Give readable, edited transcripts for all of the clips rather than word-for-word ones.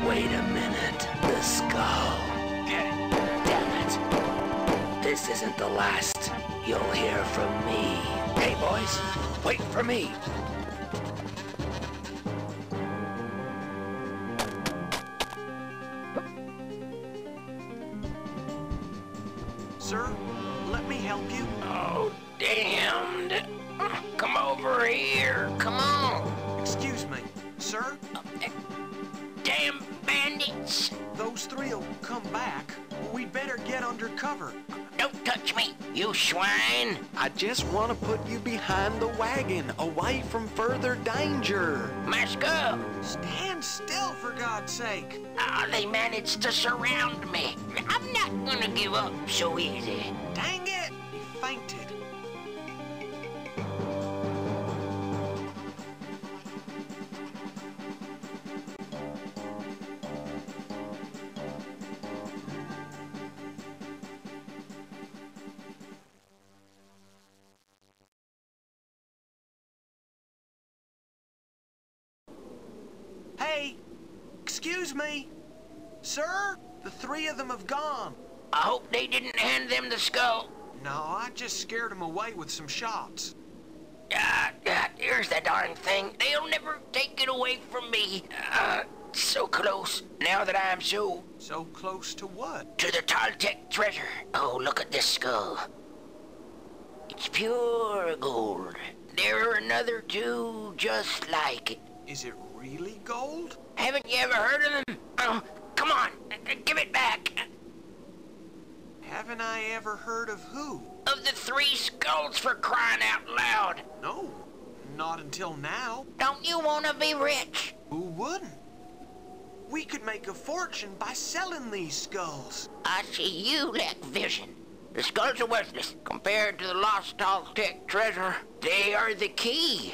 Wait a minute. The skull. Get it. Damn it. This isn't the last you'll hear from me. Hey, boys, wait for me. Sir, let me help you. Oh, damned. Come over here. Come on. Excuse me, sir? Damn bandits. Those three'll come back. We'd better get under cover. Don't touch me, you swine. I just want to put you behind the wagon, away from further danger. My skull. Stand still, for God's sake. They managed to surround me. I'm not gonna give up so easy. Dang it! He fainted. Hey, excuse me. Sir, the three of them have gone. I hope they didn't hand them the skull. No, I just scared them away with some shots. Here's the darn thing. They'll never take it away from me. So close. Now that I'm so close to what? to the Toltec treasure. Oh, look at this skull. It's pure gold. There are another two just like it. Is it really gold? Haven't you ever heard of them? Oh, come on, give it back. Haven't I ever heard of who? Of the three skulls, for crying out loud. No, not until now. Don't you want to be rich? Who wouldn't? We could make a fortune by selling these skulls. I see you lack vision. The skulls are worthless compared to the lost Toltec treasure. They are the key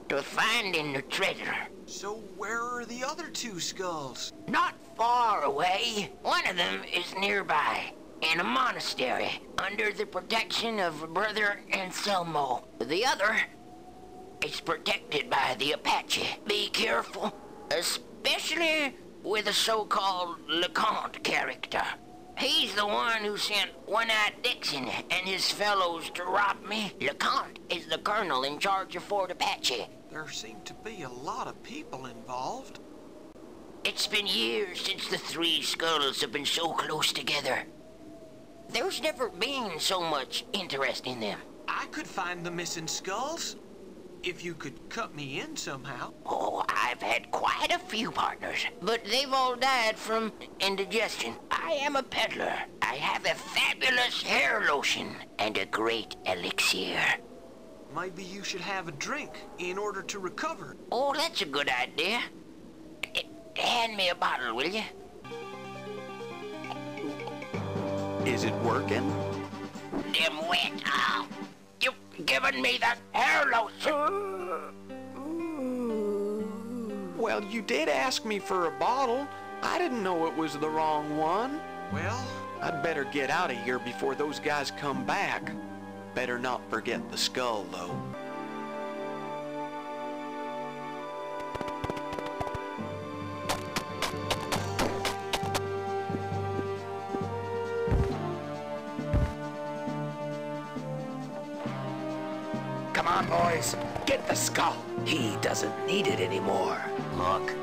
to finding the treasure. So where are the other two skulls? Not far away. One of them is nearby, in a monastery, under the protection of Brother Anselmo. The other is protected by the Apache. Be careful, especially with a so-called LeConte character. He's the one who sent One-Eyed Dixon and his fellows to rob me. LeConte is the colonel in charge of Fort Apache. There seem to be a lot of people involved. It's been years since the three skulls have been so close together. There's never been so much interest in them. I could find the missing skulls, if you could cut me in somehow. Oh, I've had quite a few partners, but they've all died from indigestion. I am a peddler. I have a fabulous hair lotion and a great elixir. Maybe you should have a drink in order to recover. Oh, that's a good idea. Hand me a bottle, will you? Is it working? Damn wet. Oh, you've given me that hair lotion. Well, you did ask me for a bottle. I didn't know it was the wrong one. Well, I'd better get out of here before those guys come back. Better not forget the skull, though. Come on, boys. Get the skull. He doesn't need it anymore. Look,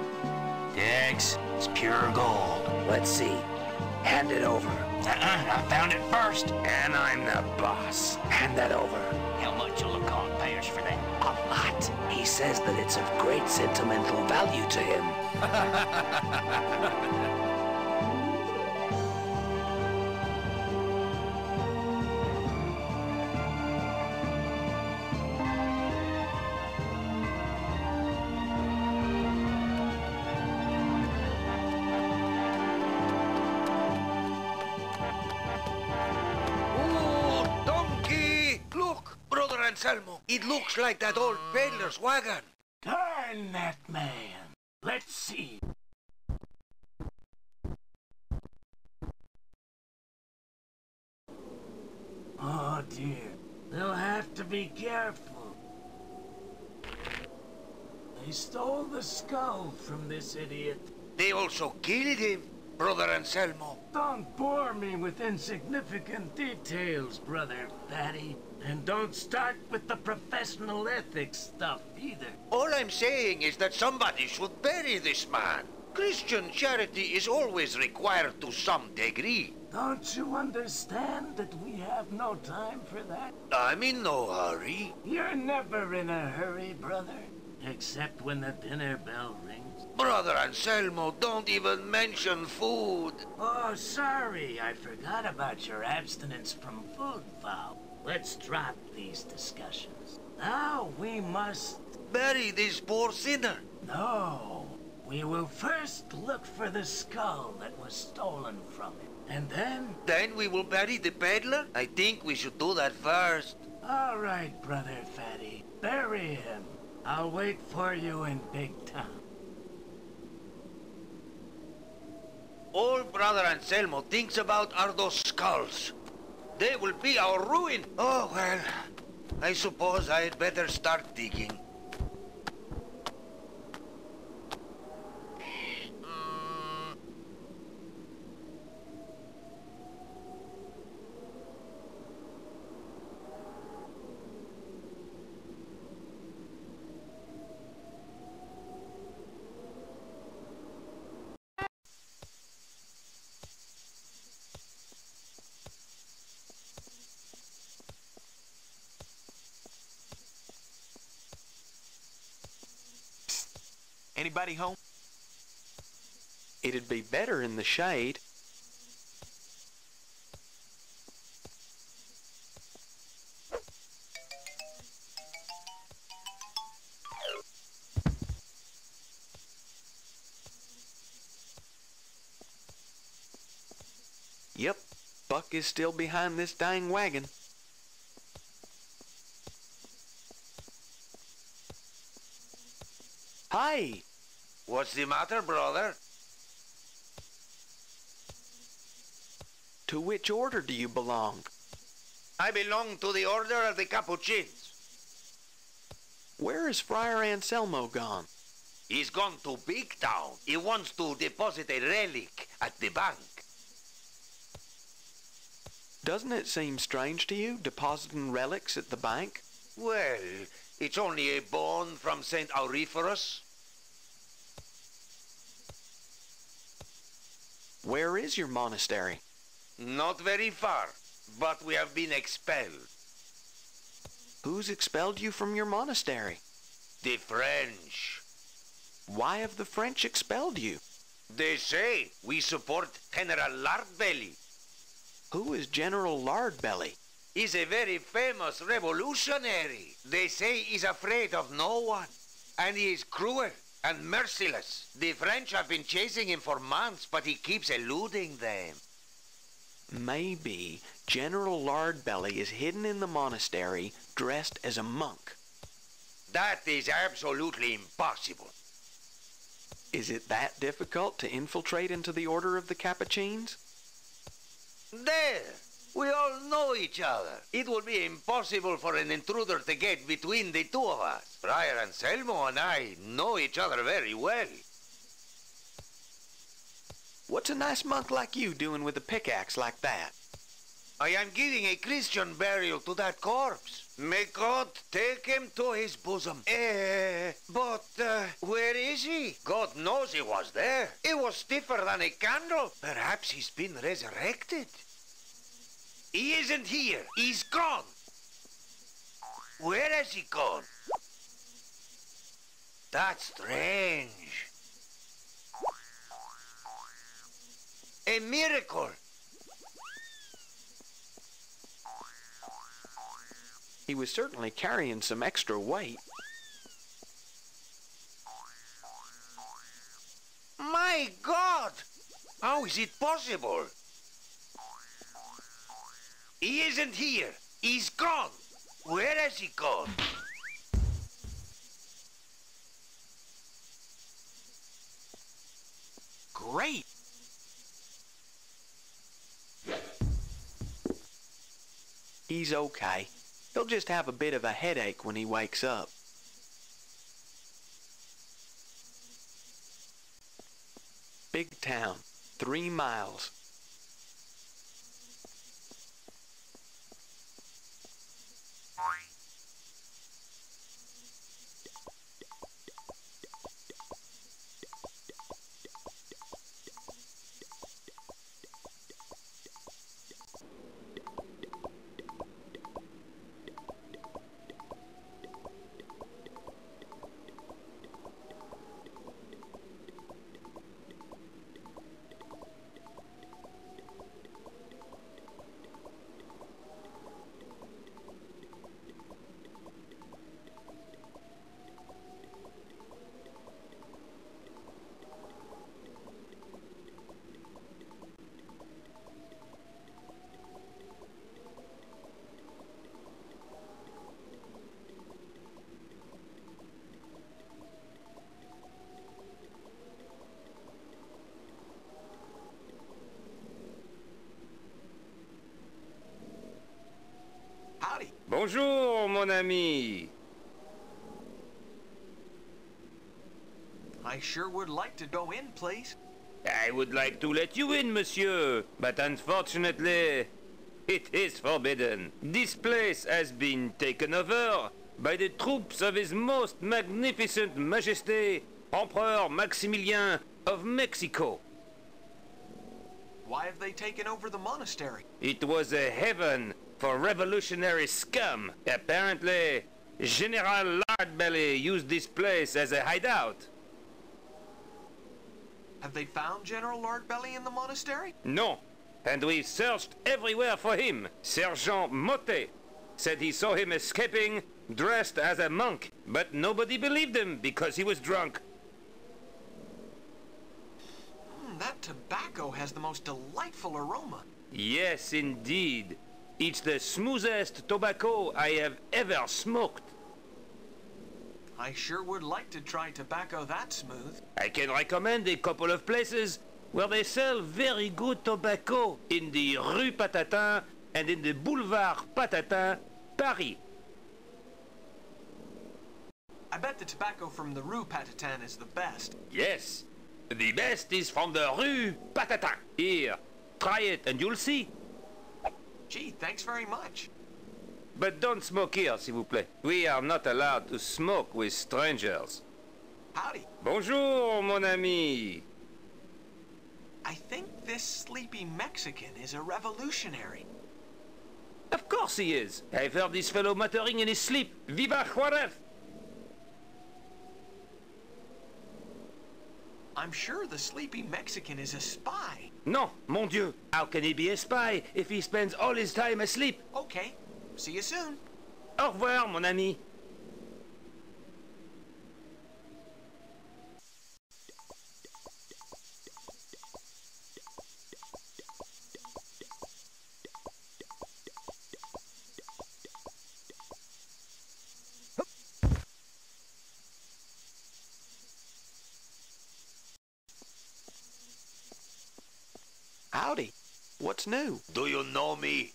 Dex, it's pure gold. Let's see. Hand it over. I found it first. And I'm the boss. Hand that over. How much will the con pay us for that? A lot. He says that it's of great sentimental value to him. Anselmo, it looks like that old peddler's wagon. Darn that man. Let's see. Oh dear. They'll have to be careful. They stole the skull from this idiot. They also killed him, Brother Anselmo. Don't bore me with insignificant details, Brother Fatty. And don't start with the professional ethics stuff, either. All I'm saying is that somebody should bury this man. Christian charity is always required to some degree. Don't you understand that we have no time for that? I'm in no hurry. You're never in a hurry, brother. Except when the dinner bell rings. Brother Anselmo, don't even mention food. Oh, sorry. I forgot about your abstinence from food vow. Let's drop these discussions. Now we must... bury this poor sinner. No. We will first look for the skull that was stolen from him. And then... then we will bury the peddler? I think we should do that first. All right, Brother Fatty. Bury him. I'll wait for you in Big Town. All Brother Anselmo thinks about are those skulls. They will be our ruin. Oh, well, I suppose I'd better start digging. Anybody home? It'd be better in the shade. Yep, Buck is still behind this dang wagon. Hi! What's the matter, brother? To which order do you belong? I belong to the Order of the Capuchins. Where is Friar Anselmo gone? He's gone to Big Town. He wants to deposit a relic at the bank. Doesn't it seem strange to you, depositing relics at the bank? Well, it's only a bone from St. Auriferous. Where is your monastery? Not very far, but we have been expelled. Who's expelled you from your monastery? The French. Why have the French expelled you? They say we support General Lardbelly. Who is General Lardbelly? He's a very famous revolutionary. They say he's afraid of no one. And he is cruel and merciless. The French have been chasing him for months, but he keeps eluding them. Maybe General Lardbelly is hidden in the monastery dressed as a monk. That is absolutely impossible. Is it that difficult to infiltrate into the Order of the Capuchins? There! We all know each other. It will be impossible for an intruder to get between the two of us. Friar Anselmo and I know each other very well. What's a nice monk like you doing with a pickaxe like that? I am giving a Christian burial to that corpse. May God take him to his bosom. But where is he? God knows he was there. He was stiffer than a candle. Perhaps he's been resurrected. He isn't here. He's gone. Where has he gone? That's strange. A miracle. He was certainly carrying some extra weight. My God! How is it possible? He isn't here. He's gone. Where has he gone? Great. He's okay. He'll just have a bit of a headache when he wakes up. Big town, 3 miles. Howdy. Bonjour, mon ami. I sure would like to go in, please. I would like to let you in, monsieur, but unfortunately, it is forbidden. This place has been taken over by the troops of His Most Magnificent Majesté, Emperor Maximilien of Mexico. Why have they taken over the monastery? It was a heaven for revolutionary scum. Apparently, General Lardbelly used this place as a hideout. Have they found General Lardbelly in the monastery? No, and we've searched everywhere for him. Sergeant Motte said he saw him escaping dressed as a monk, but nobody believed him because he was drunk. That tobacco has the most delightful aroma. Yes, indeed. It's the smoothest tobacco I have ever smoked. I sure would like to try tobacco that smooth. I can recommend a couple of places where they sell very good tobacco in the Rue Patatin and in the Boulevard Patatin, Paris. I bet the tobacco from the Rue Patatin is the best. Yes, the best is from the Rue Patatin. Here, try it and you'll see. Gee, thanks very much. But don't smoke here, s'il vous plaît. We are not allowed to smoke with strangers. Howdy. Bonjour, mon ami. I think this sleepy Mexican is a revolutionary. Of course he is. I've heard this fellow muttering in his sleep. Viva Juarez! I'm sure the sleepy Mexican is a spy. No, mon Dieu. How can he be a spy if he spends all his time asleep? Okay, see you soon. Au revoir, mon ami. Howdy. What's new? Do you know me?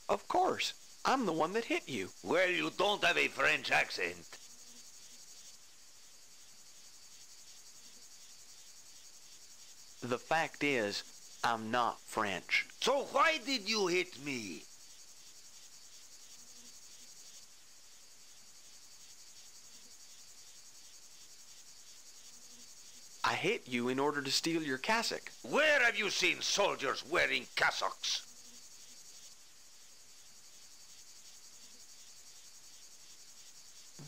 Of course. I'm the one that hit you. Well, you don't have a French accent. The fact is, I'm not French. So why did you hit me? I hit you in order to steal your cassock. Where have you seen soldiers wearing cassocks?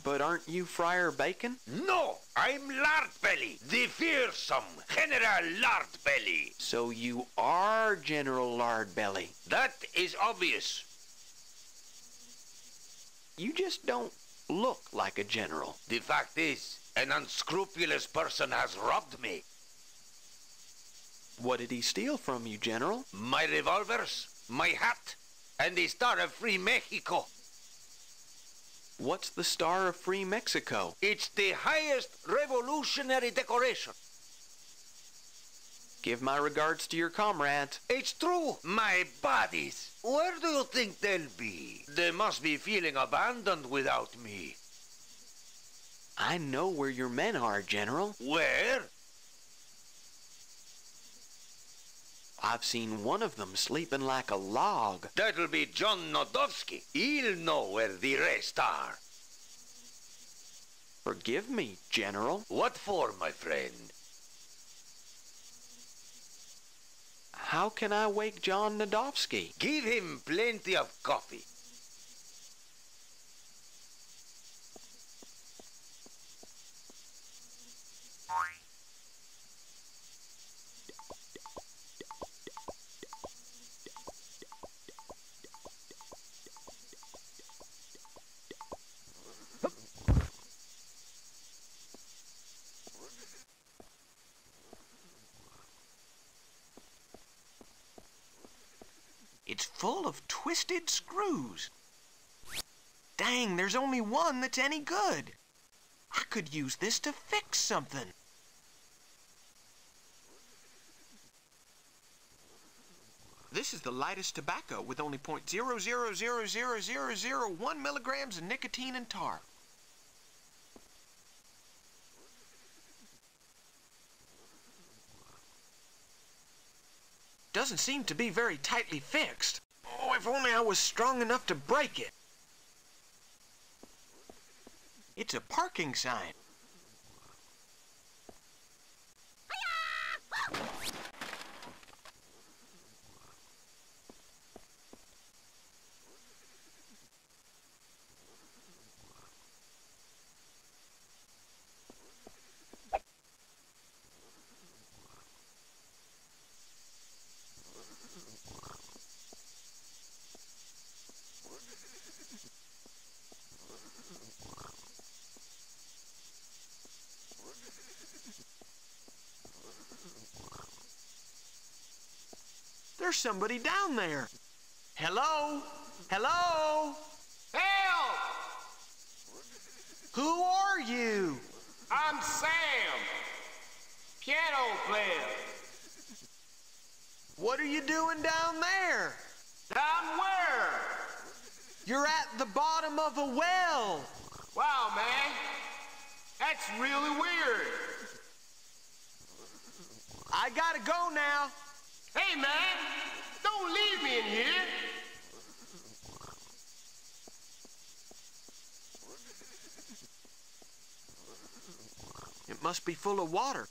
But aren't you Friar Bacon? No, I'm Lardbelly, the fearsome General Lardbelly. So you are General Lardbelly. That is obvious. You just don't look like a general. The fact is, an unscrupulous person has robbed me. What did he steal from you, General? My revolvers, my hat, and the Star of Free Mexico. What's the Star of Free Mexico? It's the highest revolutionary decoration. Give my regards to your comrades. It's true, my buddies. Where do you think they'll be? They must be feeling abandoned without me. I know where your men are, General. Where? I've seen one of them sleeping like a log. That'll be John Nodowski. He'll know where the rest are. Forgive me, General. What for, my friend? How can I wake John Nodowski? Give him plenty of coffee. It's full of twisted screws. Dang, there's only one that's any good. I could use this to fix something. This is the lightest tobacco with only 0.0000001 milligrams of nicotine and tar. Doesn't seem to be very tightly fixed. Oh, if only I was strong enough to break it. It's a parking sign. There's somebody down there. Hello? Hello? Help! Who are you? I'm Sam, piano player. What are you doing down there? Down where? You're at the bottom of a well. Wow, man. That's really weird. I gotta go now. Hey, man, don't leave me in here. It must be full of water.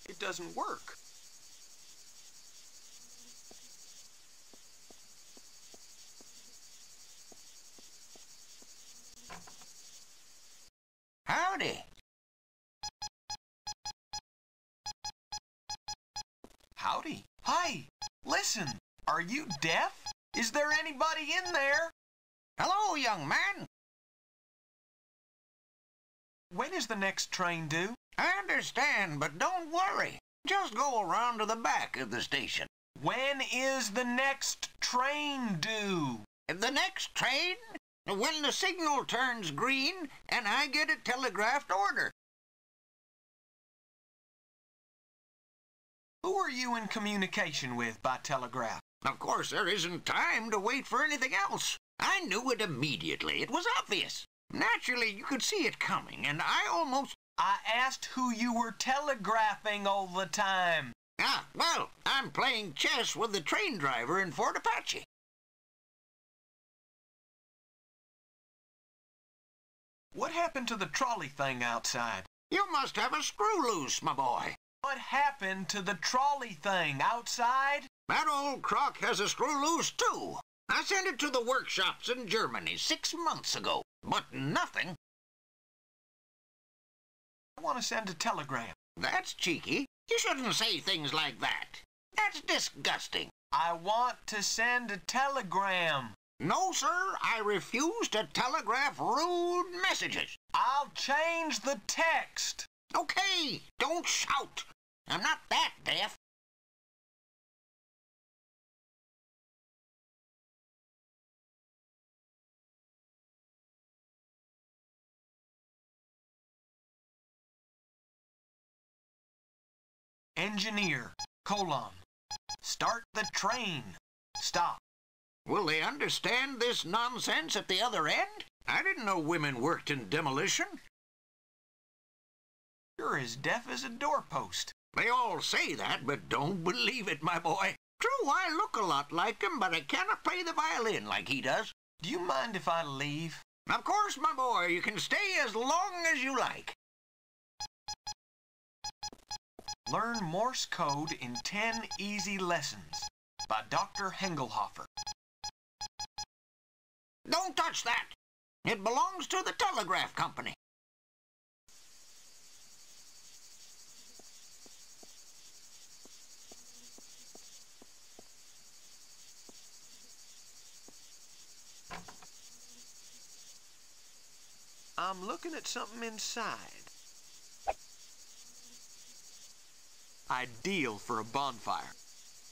It doesn't work. Howdy. Howdy. Hi. Listen, are you deaf? Is there anybody in there? Hello, young man. When is the next train due? I understand, but don't worry. Just go around to the back of the station. When is the next train due? The next train? When the signal turns green and I get a telegraphed order. Who are you in communication with by telegraph? Of course, there isn't time to wait for anything else. I knew it immediately. It was obvious. Naturally, you could see it coming, and I almost... I asked who you were telegraphing all the time. Ah, well, I'm playing chess with the train driver in Fort Apache. What happened to the trolley thing outside? You must have a screw loose, my boy. What happened to the trolley thing outside? That old crock has a screw loose, too. I sent it to the workshops in Germany 6 months ago, but nothing. I want to send a telegram. That's cheeky. You shouldn't say things like that. That's disgusting. I want to send a telegram. No, sir, I refuse to telegraph rude messages. I'll change the text. Okay, don't shout. I'm not that deaf. Engineer, : start the train, stop. Will they understand this nonsense at the other end? I didn't know women worked in demolition. You're as deaf as a doorpost. They all say that, but don't believe it, my boy. True, I look a lot like him, but I cannot play the violin like he does. Do you mind if I leave? Of course, my boy, you can stay as long as you like. Learn Morse code in 10 easy lessons by Dr. Hengelhofer. Don't touch that. It belongs to the telegraph company. I'm looking at something inside. Ideal for a bonfire.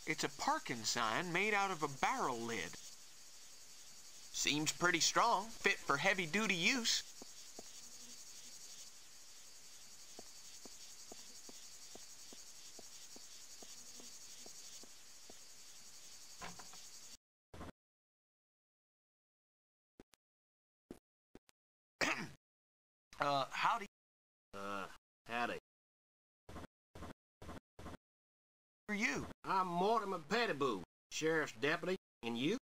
It's a parking sign made out of a barrel lid. Seems pretty strong, fit for heavy-duty use. Howdy. Howdy. Who are you? I'm Mortimer Pettiboo, sheriff's deputy. And you?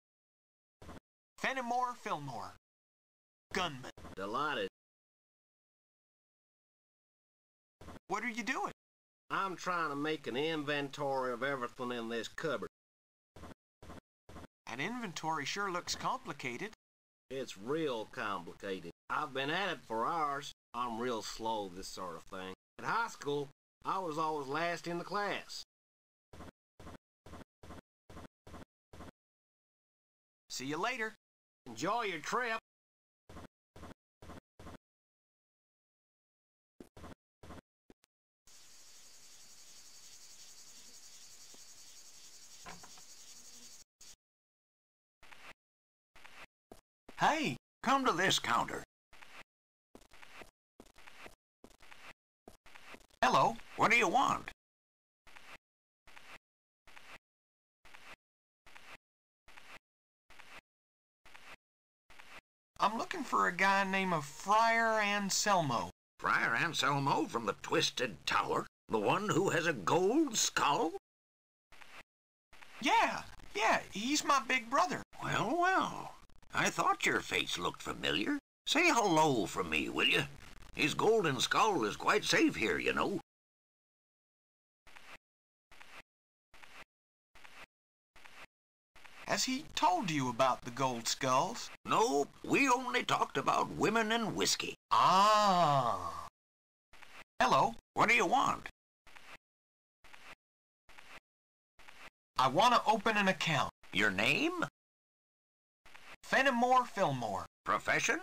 Fenimore Fillmore. Gunman. Delighted. What are you doing? I'm trying to make an inventory of everything in this cupboard. An inventory sure looks complicated. It's real complicated. I've been at it for hours. I'm real slow with this sort of thing. At high school, I was always last in the class. See you later. Enjoy your trip. Hey, come to this counter. Hello. What do you want? I'm looking for a guy named Friar Anselmo. Friar Anselmo from the Twisted Tower? The one who has a gold skull? Yeah, he's my big brother. Well, well. I thought your face looked familiar. Say hello from me, will you? His golden skull is quite safe here, you know. Has he told you about the gold skulls? No, we only talked about women and whiskey. Ah. Hello. What do you want? I want to open an account. Your name? Fenimore Fillmore. Profession?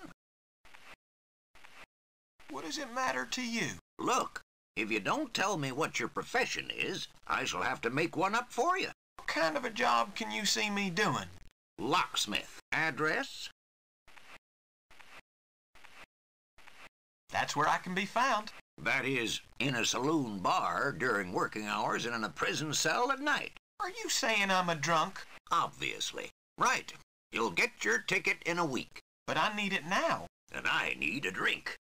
What does it matter to you? Look, if you don't tell me what your profession is, I shall have to make one up for you. What kind of a job can you see me doing? Locksmith. Address? That's where I can be found. That is, in a saloon bar during working hours and in a prison cell at night. Are you saying I'm a drunk? Obviously. Right. You'll get your ticket in a week. But I need it now. And I need a drink.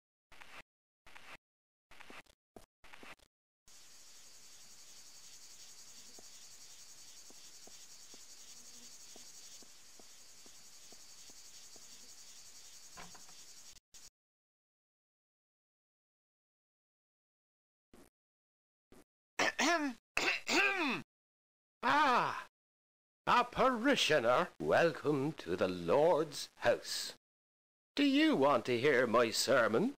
Ah, a parishioner. Welcome to the Lord's house. Do you want to hear my sermon?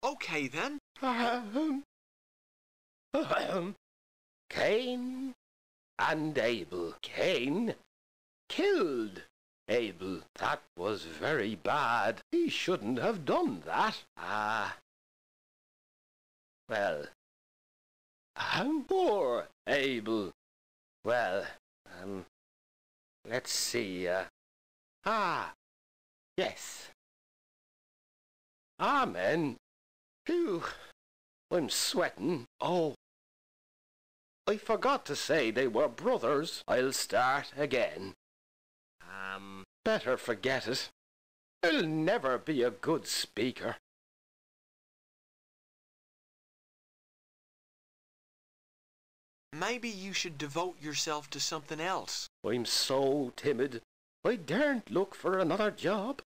Okay, then. Cain and Abel. Cain killed Abel. That was very bad. He shouldn't have done that. Well, poor Abel. Well, let's see. Yes. Amen. Phew, I'm sweating. Oh, I forgot to say they were brothers. I'll start again. Better forget it. I'll never be a good speaker. Maybe you should devote yourself to something else. I'm so timid. I daren't look for another job.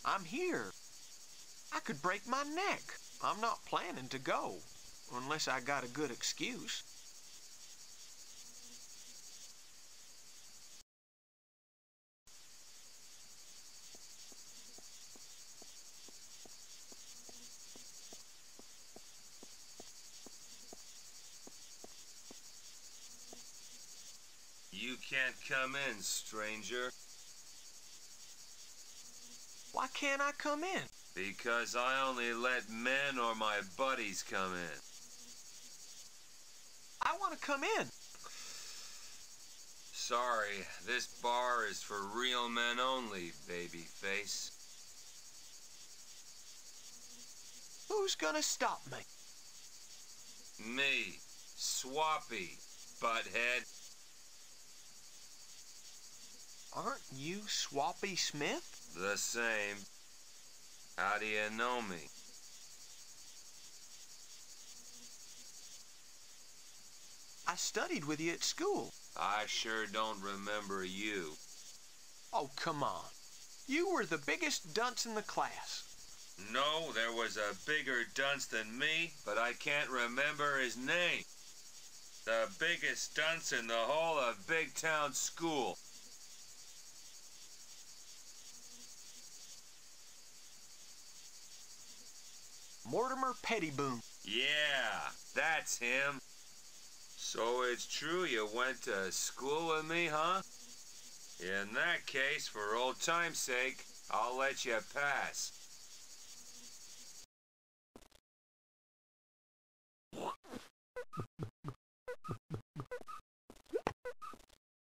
I'm here. I could break my neck. I'm not planning to go, unless I got a good excuse. You can't come in, stranger. Why can't I come in? Because I only let men or my buddies come in. I want to come in. Sorry, this bar is for real men only, babyface. Who's gonna stop me? Me, Swappy, butthead. Aren't you Swappy Smith? The same. How do you know me? I studied with you at school. I sure don't remember you. Oh, come on. You were the biggest dunce in the class. No, there was a bigger dunce than me, but I can't remember his name. The biggest dunce in the whole of Big Town School. Mortimer Pettyboom. Yeah, that's him. So it's true you went to school with me, huh? In that case, for old time's sake, I'll let you pass.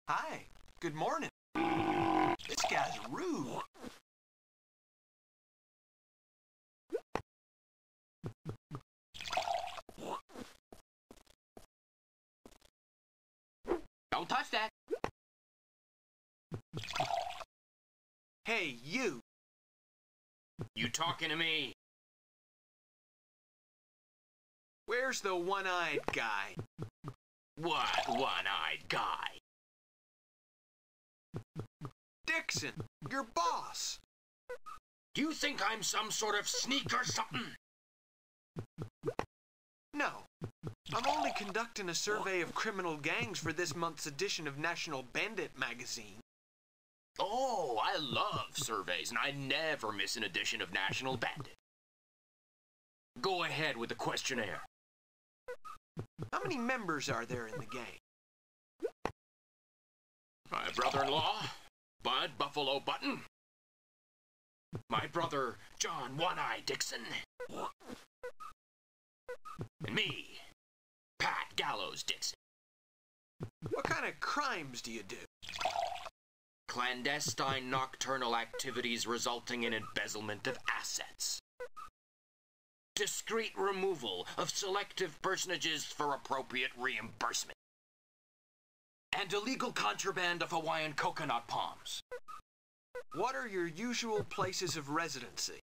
Hi, good morning. This guy's rude. Don't touch that. Hey, you. You talking to me? Where's the one-eyed guy? What one-eyed guy? Dixon, your boss. Do you think I'm some sort of sneak or something? No. I'm only conducting a survey of criminal gangs for this month's edition of National Bandit magazine. Oh, I love surveys, and I never miss an edition of National Bandit. Go ahead with the questionnaire. How many members are there in the gang? My brother-in-law, Bud Buffalo Button. My brother, John One-Eye Dixon. And me, Pat Gallows Dixon. What kind of crimes do you do? Clandestine nocturnal activities resulting in embezzlement of assets. Discreet removal of selective personages for appropriate reimbursement. And illegal contraband of Hawaiian coconut palms. What are your usual places of residency?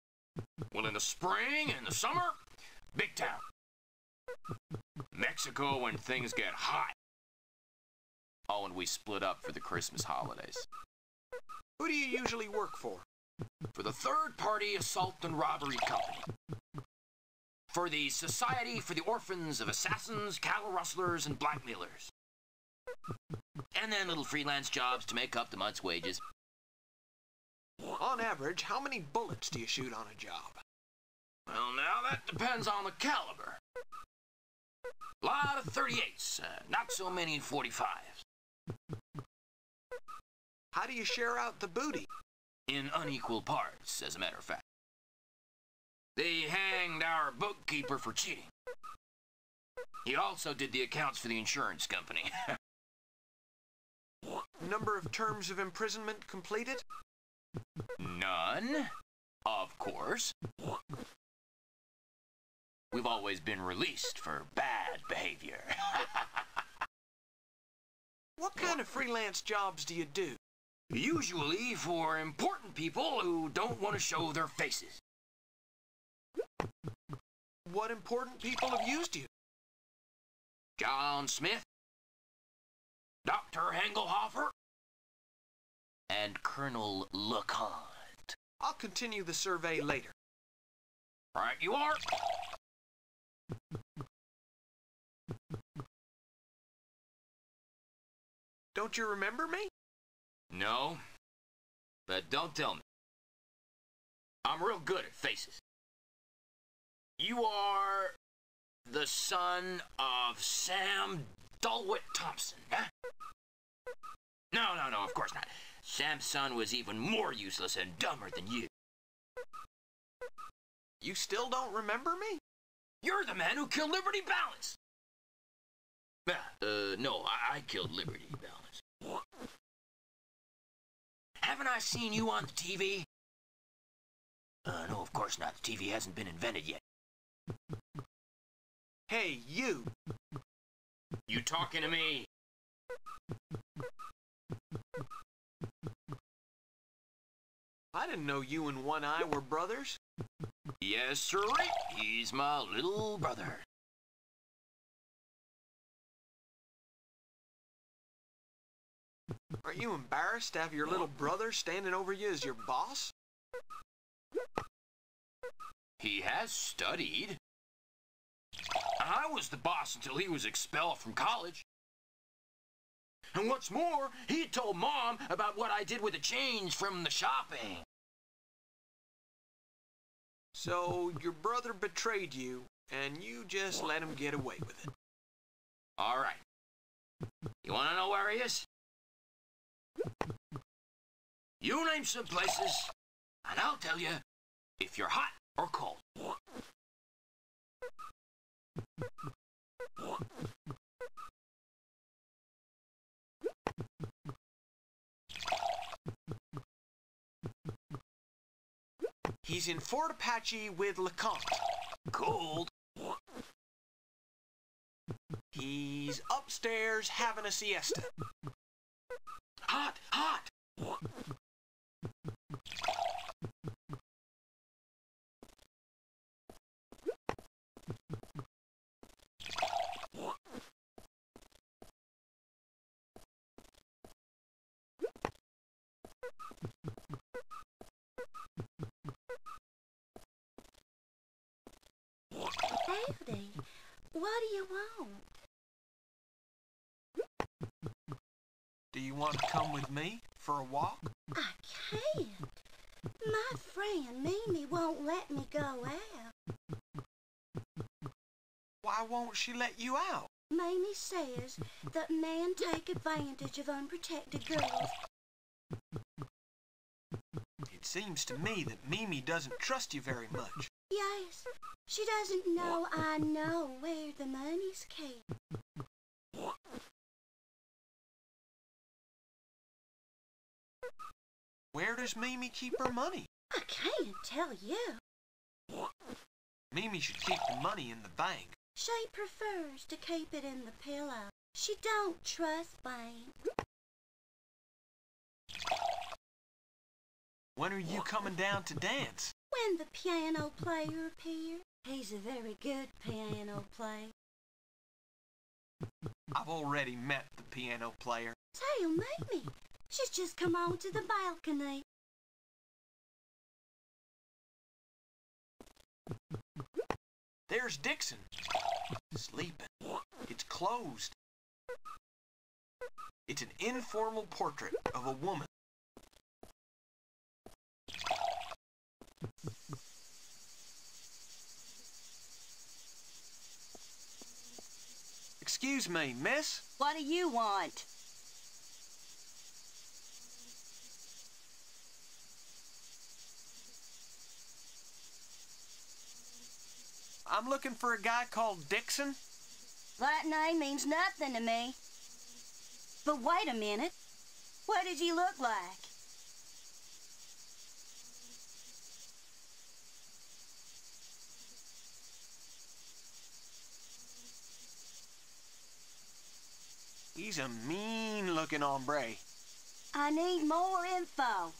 Well, in the spring and the summer, big town. Mexico when things get hot. Oh, and we split up for the Christmas holidays. Who do you usually work for? For the third-party assault and robbery company. For the Society for the Orphans of Assassins, Cattle Rustlers, and Blackmailers. And then little freelance jobs to make up the month's wages. On average, how many bullets do you shoot on a job? Well, now that depends on the caliber. A lot of 38s, not so many 45s. How do you share out the booty? In unequal parts, as a matter of fact. They hanged our bookkeeper for cheating. He also did the accounts for the insurance company. Number of terms of imprisonment completed? None, of course. We've always been released for bad behavior. What kind of freelance jobs do you do? Usually for important people who don't want to show their faces. What important people have used you? John Smith, Dr. Hengelhofer, and Colonel LeConte. I'll continue the survey later. Right you are. Don't you remember me? No, but don't tell me. I'm real good at faces. You are the son of Sam Dulwich Thompson, huh? No, of course not. Sam's son was even more useless and dumber than you. You still don't remember me? You're the man who killed Liberty Balance. No, I killed Liberty Balance. Haven't I seen you on the TV? No, of course not. The TV hasn't been invented yet. Hey, you! You talking to me? I didn't know you and One-Eye were brothers. Yes, sir. He's my little brother. Are you embarrassed to have your little brother standing over you as your boss? He has studied. I was the boss until he was expelled from college. And what's more, he told Mom about what I did with the change from the shopping. So, your brother betrayed you, and you just let him get away with it. All right. You want to know where he is? You name some places, and I'll tell you if you're hot or cold. He's in Fort Apache with LeConte. Cold. He's upstairs having a siesta. Hot, hot. Howdy. What do you want? Do you want to come with me for a walk? I can't. My friend Mimi won't let me go out. Why won't she let you out? Mimi says that men take advantage of unprotected girls. It seems to me that Mimi doesn't trust you very much. Yes, she doesn't know I know where the money's kept. Where does Mimi keep her money? I can't tell you. Mimi should keep the money in the bank. She prefers to keep it in the pillow. She don't trust banks. When are you coming down to dance? When the piano player appears. He's a very good piano player. I've already met the piano player. Tell Mimi. She's just come on to the balcony. There's Dixon. Sleeping. It's closed. It's an informal portrait of a woman. Excuse me, miss? What do you want? I'm looking for a guy called Dixon. That name means nothing to me. But wait a minute. What does he look like? He's a mean-looking hombre. I need more info.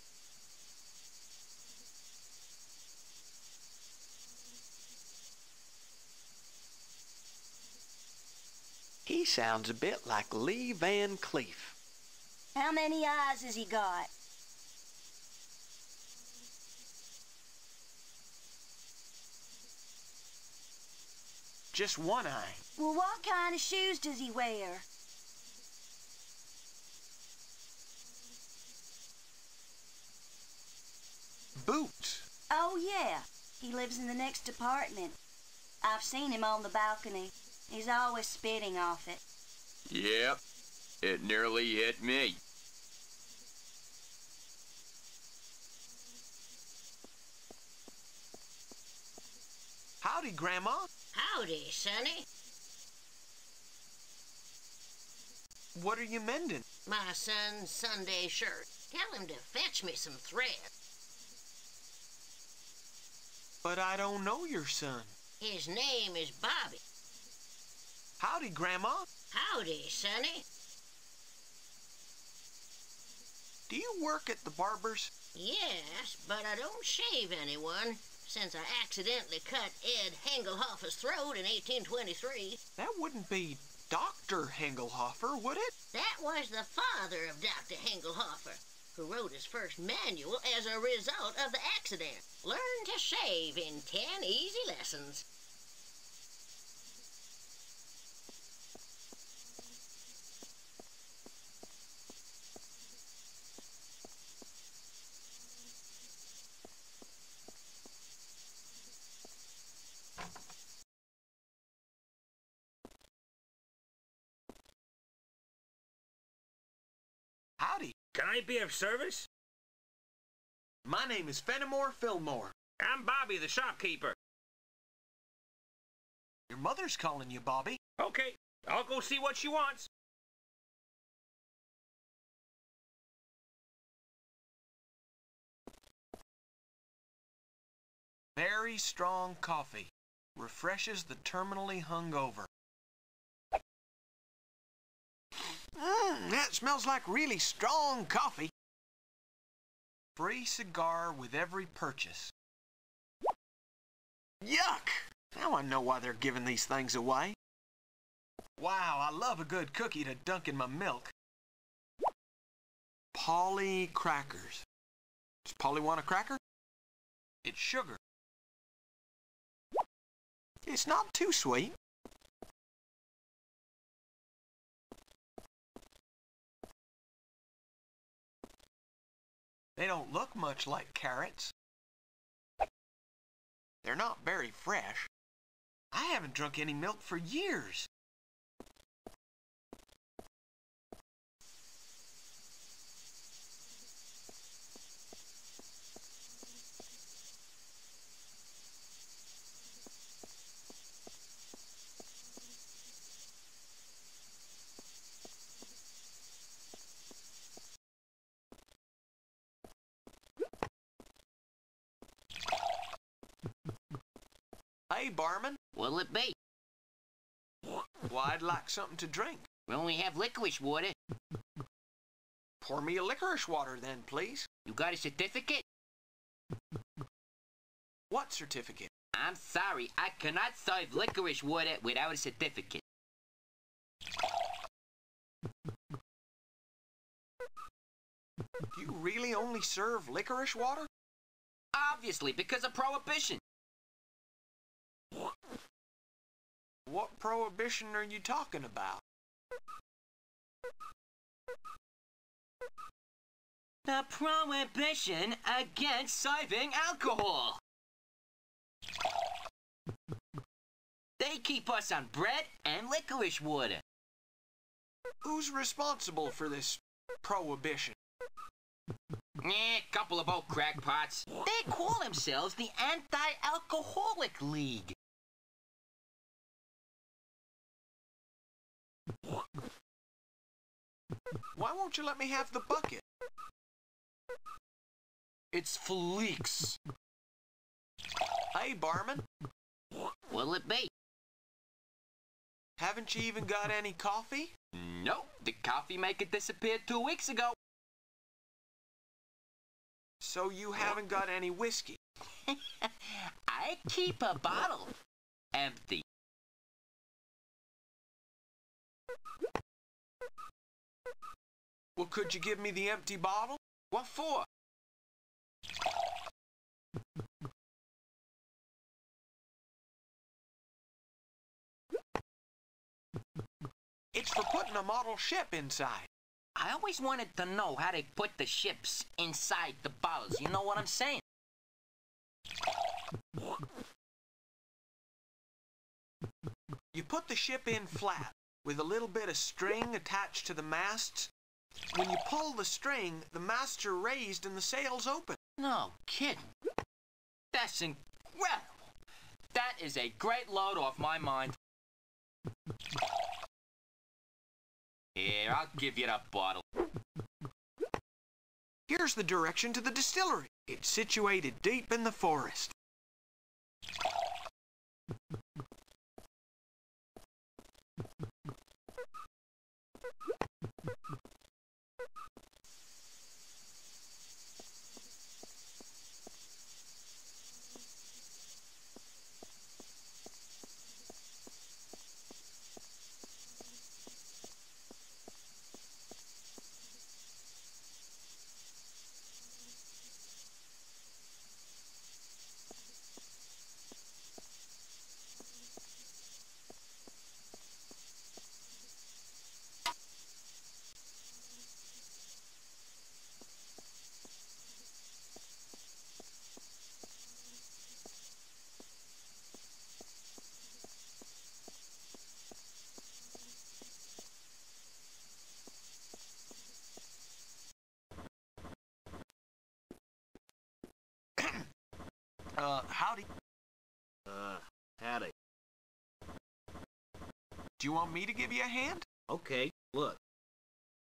He sounds a bit like Lee Van Cleef. How many eyes has he got? Just one eye. Well, what kind of shoes does he wear? Boots. Oh, yeah. He lives in the next apartment. I've seen him on the balcony. He's always spitting off it. Yep. It nearly hit me. Howdy, Grandma. Howdy, Sonny. What are you mending? My son's Sunday shirt. Tell him to fetch me some thread. But I don't know your son. His name is Bobby. Howdy, Grandma. Howdy, Sonny. Do you work at the barber's? Yes, but I don't shave anyone, since I accidentally cut Ed Hengelhoffer's throat in 1823. That wouldn't be Dr. Hengelhoffer, would it? That was the father of Dr. Hengelhoffer, who wrote his first manual as a result of the accident. Learn to shave in 10 easy lessons. Howdy. Can I be of service? My name is Fenimore Fillmore. I'm Bobby, the shopkeeper. Your mother's calling you, Bobby. Okay, I'll go see what she wants. Very strong coffee. Refreshes the terminally hungover. That smells like really strong coffee. Free cigar with every purchase. Yuck! Now I know why they're giving these things away. Wow, I love a good cookie to dunk in my milk. Polly crackers. Does Polly want a cracker? It's sugar. It's not too sweet. They don't look much like carrots. They're not very fresh. I haven't drunk any milk for years. Hey, barman. What'll it be? Well, I'd like something to drink. We only have licorice water. Pour me a licorice water then, please. You got a certificate? What certificate? I'm sorry, I cannot serve licorice water without a certificate. You really only serve licorice water? Obviously, because of prohibition. What prohibition are you talking about? The prohibition against serving alcohol. They keep us on bread and licorice water. Who's responsible for this prohibition? Couple of old crackpots. They call themselves the Anti-Alcoholic League. Why won't you let me have the bucket? It's for leaks. Hey, barman. What'll it be? Haven't you even got any coffee? Nope, the coffee maker disappeared 2 weeks ago. So you haven't got any whiskey? I keep a bottle empty. Well, could you give me the empty bottle? What for? It's for putting a model ship inside. I always wanted to know how they put the ships inside the bottles. You know what I'm saying? You put the ship in flat, with a little bit of string attached to the masts. When you pull the string, the masts are raised and the sails open. No kidding. That's incredible. That is a great load off my mind. Here, I'll give you that bottle. Here's the direction to the distillery. It's situated deep in the forest. Howdy. Howdy. Do you want me to give you a hand? Okay, look.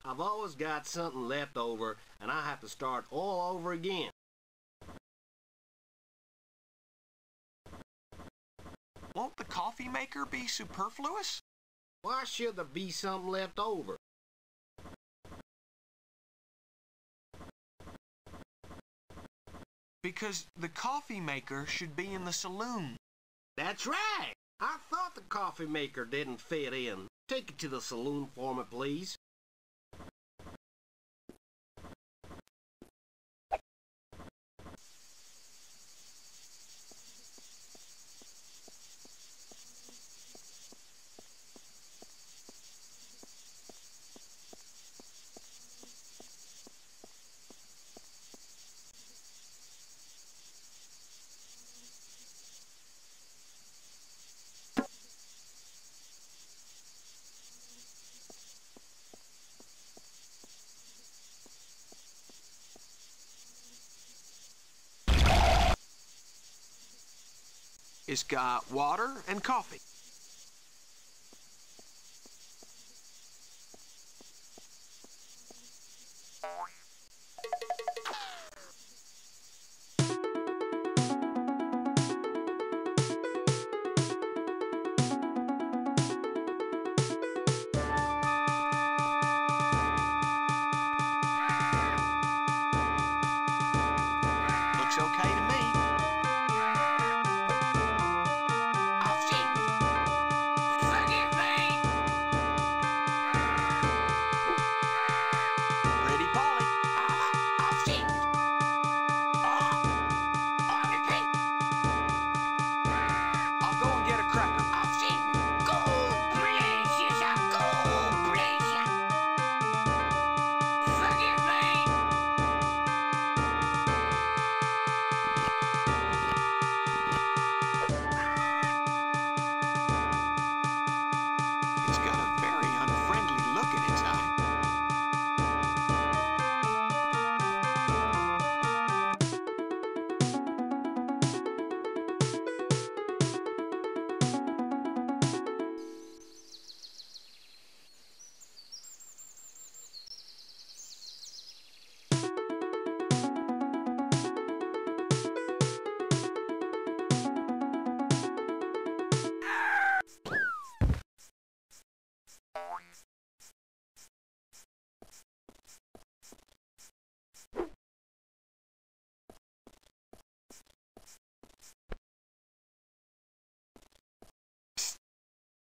I've always got something left over, and I have to start all over again. Won't the coffee maker be superfluous? Why should there be something left over? Because the coffee maker should be in the saloon. That's right! I thought the coffee maker didn't fit in. Take it to the saloon for me, please. It's got water and coffee.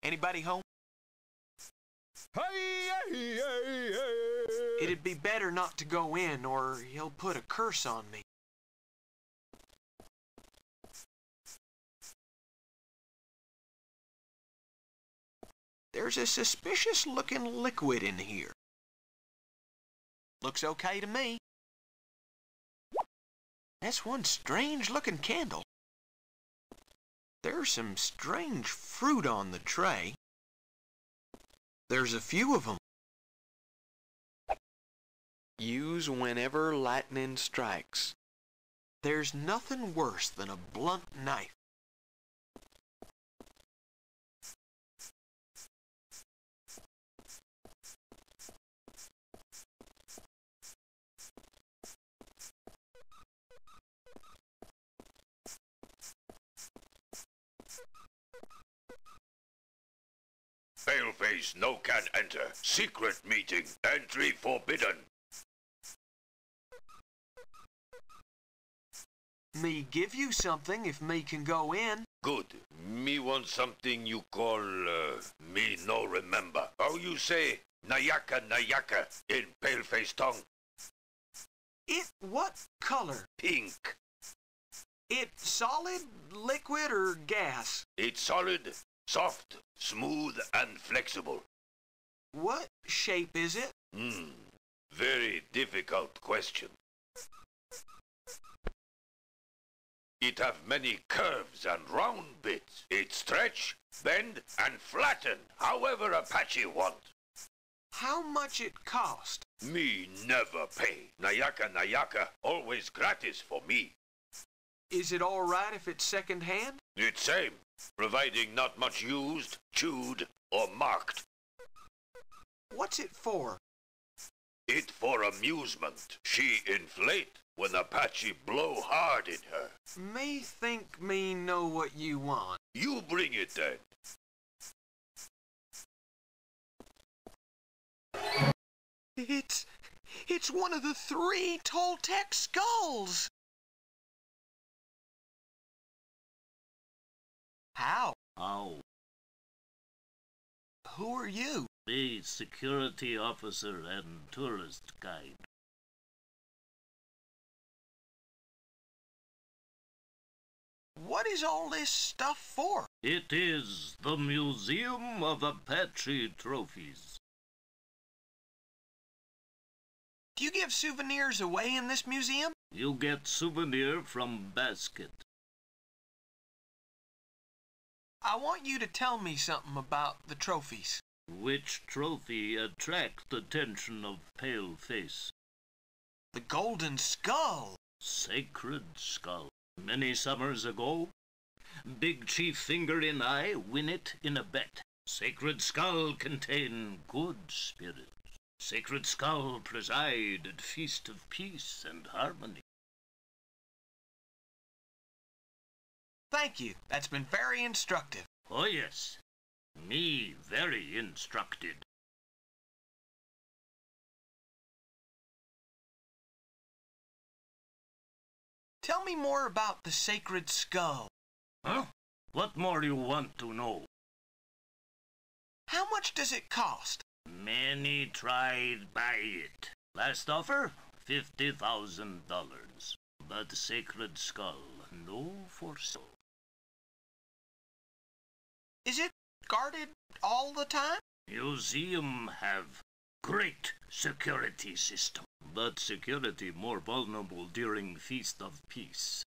Anybody home? It'd be better not to go in, or he'll put a curse on me. There's a suspicious-looking liquid in here. Looks okay to me. That's one strange-looking candle. There's some strange fruit on the tray. There's a few of them. Use whenever lightning strikes. There's nothing worse than a blunt knife. Paleface no can enter. Secret meeting. Entry forbidden. Me give you something if me can go in. Good. Me want something you call, me no remember. How you say Nayaka Nayaka in Paleface tongue? It what color? Pink. It solid, liquid, or gas? It's solid, soft, smooth, and flexible. What shape is it? Very difficult question. It have many curves and round bits. It stretch, bend, and flatten, however Apache want. How much it cost? Me never pay. Nayaka Nayaka, always gratis for me. Is it all right if it's second-hand? It's same, providing not much used, chewed, or marked. What's it for? It for amusement. She inflate when Apache blow hard in her. Me think me know what you want. You bring it then. It's one of the 3 Toltec skulls! How? How? Who are you? The security officer and tourist guide. What is all this stuff for? It is the Museum of Apache Trophies. Do you give souvenirs away in this museum? You get souvenir from basket. I want you to tell me something about the trophies. Which trophy attract attention of Paleface? The golden skull. Sacred skull. Many summers ago, Big Chief Finger and I win it in a bet. Sacred skull contain good spirits. Sacred skull preside at feast of peace and harmony. Thank you. That's been very instructive. Oh yes, me very instructed. Tell me more about the sacred skull. Huh? What more do you want to know? How much does it cost? Many tried buy it. Last offer, $50,000. But sacred skull, no for sale. Is it guarded all the time? Museum have great security system, but security more vulnerable during Feast of Peace.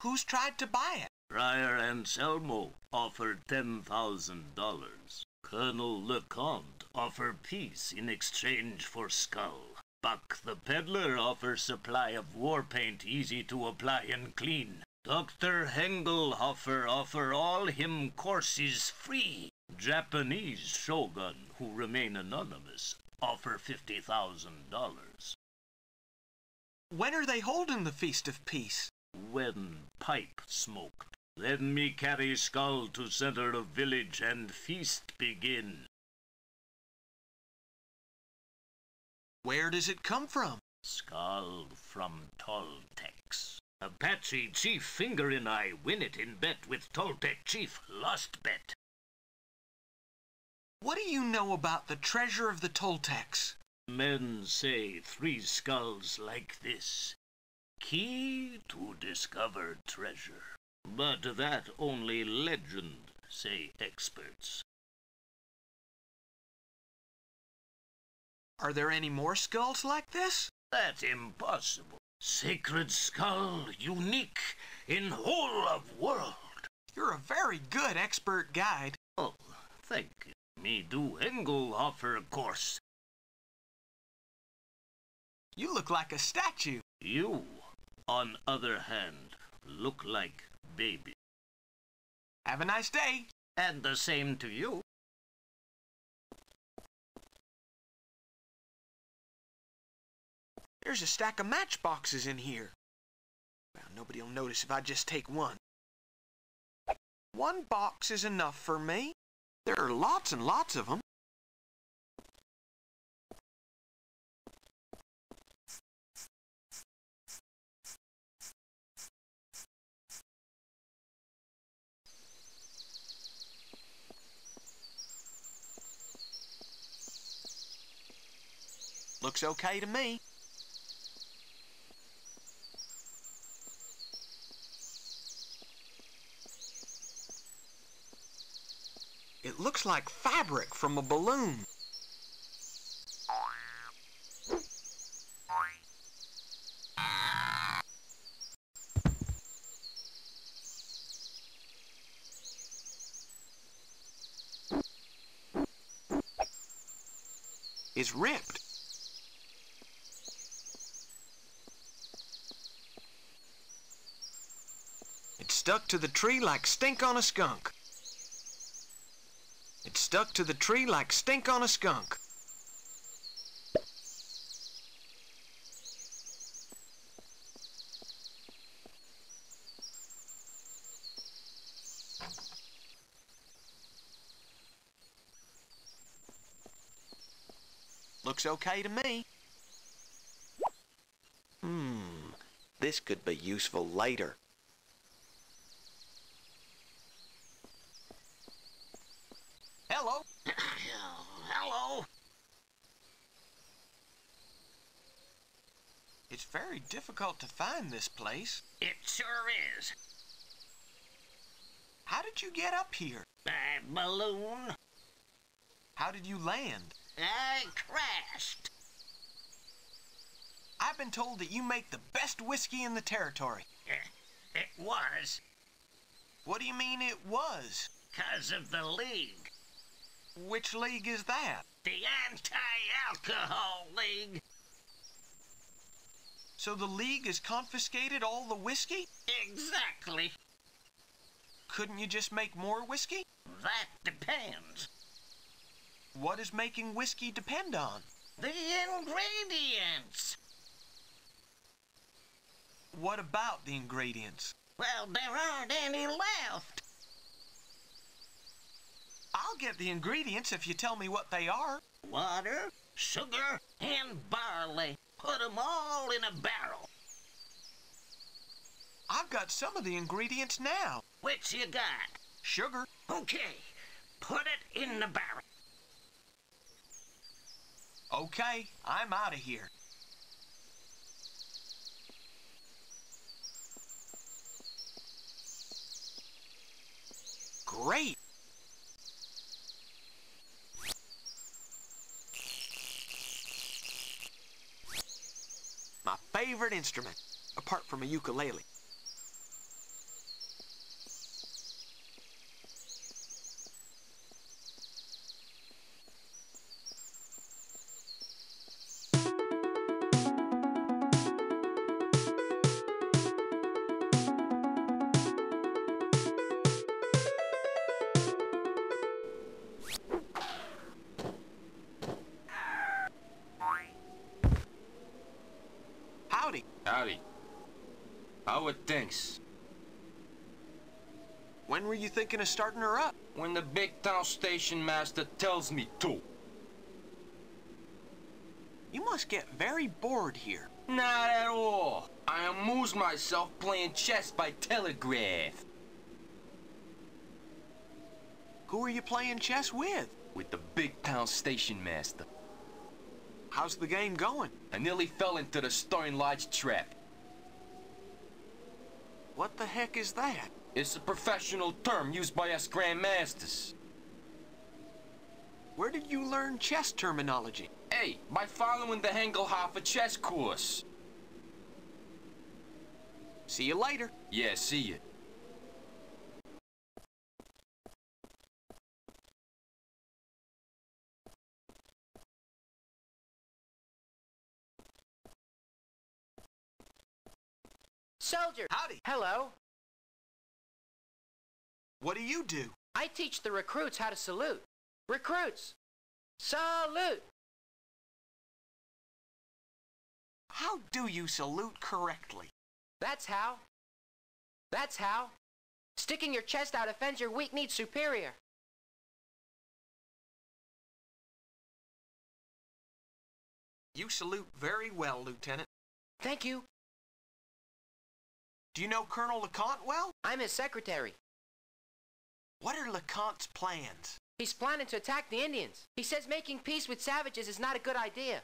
Who's tried to buy it? Friar Anselmo offered $10,000. Colonel LeConte offered peace in exchange for skull. Buck the peddler offers supply of war paint easy to apply and clean. Dr. Hengelhofer offer all him courses free. Japanese shogun, who remain anonymous, offer $50,000. When are they holding the Feast of Peace? When pipe smoked. Let me carry Skull to center of village and feast begin. Where does it come from? Skull from Toltecs. Apache Chief Finger and I win it in bet with Toltec Chief Lost Bet. What do you know about the treasure of the Toltecs? Men say 3 skulls like this. Key to discover treasure. But that only legend, say experts. Are there any more skulls like this? That's impossible. Sacred skull, unique in whole of world. You're a very good expert guide. Oh, thank you. Me do Engel offer a course. You look like a statue. You, on other hand, look like baby. Have a nice day. And the same to you. There's a stack of matchboxes in here. Well, nobody'll notice if I just take one. 1 box is enough for me. There are lots and lots of them. Looks okay to me. It looks like fabric from a balloon. It's ripped. It's stuck to the tree like stink on a skunk. It's stuck to the tree like stink on a skunk. Looks okay to me. This could be useful later. Hello. Hello. It's very difficult to find this place. It sure is. How did you get up here? Balloon. How did you land? I crashed. I've been told that you make the best whiskey in the territory. It was. What do you mean it was? 'Cause of the League. Which league is that? The Anti-Alcohol League. So the league has confiscated all the whiskey? Exactly. Couldn't you just make more whiskey? That depends. What does making whiskey depend on? The ingredients. What about the ingredients? Well, there aren't any left. I'll get the ingredients if you tell me what they are. Water, sugar, and barley. Put 'em all in a barrel. I've got some of the ingredients now. Which you got? Sugar. Okay, put it in the barrel. Okay, I'm out of here. Great. My favorite instrument, apart from a ukulele. Howdy. How are things? When were you thinking of starting her up? When the big town station master tells me to. You must get very bored here. Not at all. I amuse myself playing chess by telegraph. Who are you playing chess with? With the big town station master. How's the game going? I nearly fell into the Stern Lodge trap. What the heck is that? It's a professional term used by us grandmasters. Where did you learn chess terminology? Hey, by following the Hengelhofer chess course. See you later. Yeah, see you. Soldier. Howdy. Hello. What do you do? I teach the recruits how to salute. Recruits, salute. How do you salute correctly? That's how. That's how. Sticking your chest out offends your weak-kneed superior. You salute very well, Lieutenant. Thank you. Do you know Colonel LeConte well? I'm his secretary. What are LeConte's plans? He's planning to attack the Indians. He says making peace with savages is not a good idea.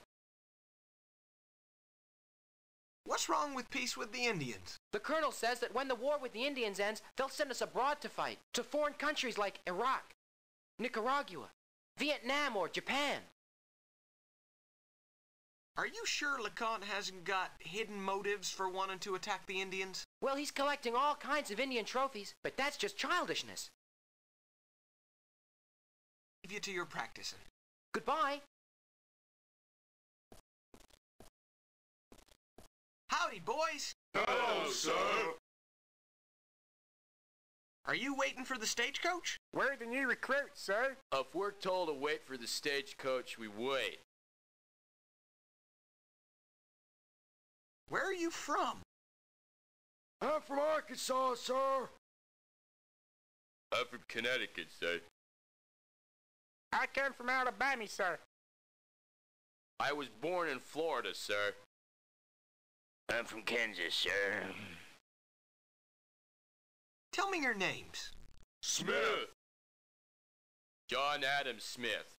What's wrong with peace with the Indians? The colonel says that when the war with the Indians ends, they'll send us abroad to fight, to foreign countries like Iraq, Nicaragua, Vietnam, or Japan. Are you sure LeConte hasn't got hidden motives for wanting to attack the Indians? Well, he's collecting all kinds of Indian trophies, but that's just childishness. Leave you to your practicing. Goodbye. Howdy, boys. Hello, sir. Are you waiting for the stagecoach? We're the new recruits, sir. If we're told to wait for the stagecoach, we wait. Where are you from? I'm from Arkansas, sir. I'm from Connecticut, sir. I come from Alabama, sir. I was born in Florida, sir. I'm from Kansas, sir. Tell me your names. Smith. John Adams Smith.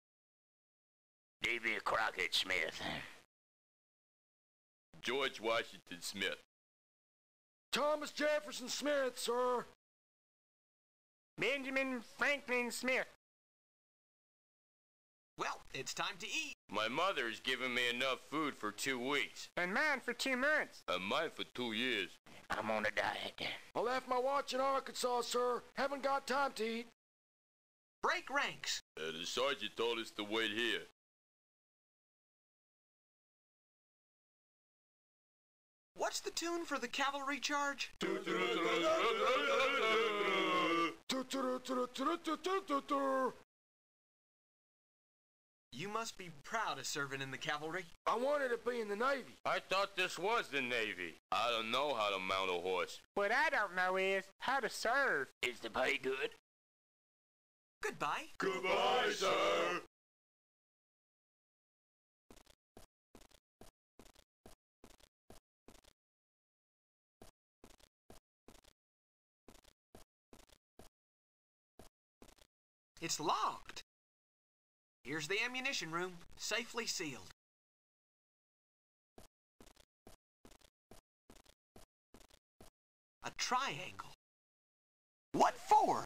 Davy Crockett Smith. George Washington Smith. Thomas Jefferson Smith, sir. Benjamin Franklin Smith. Well, it's time to eat. My mother's given me enough food for 2 weeks. And mine for 2 months. And mine for 2 years. I'm on a diet. I left my watch in Arkansas, sir. Haven't got time to eat. Break ranks. The sergeant told us to wait here. What's the tune for the cavalry charge? You must be proud of serving in the cavalry. I wanted to be in the Navy. I thought this was the Navy. I don't know how to mount a horse. What I don't know is how to serve. Is the pay good? Goodbye. Goodbye, sir. It's locked. Here's the ammunition room, safely sealed. A triangle. What for?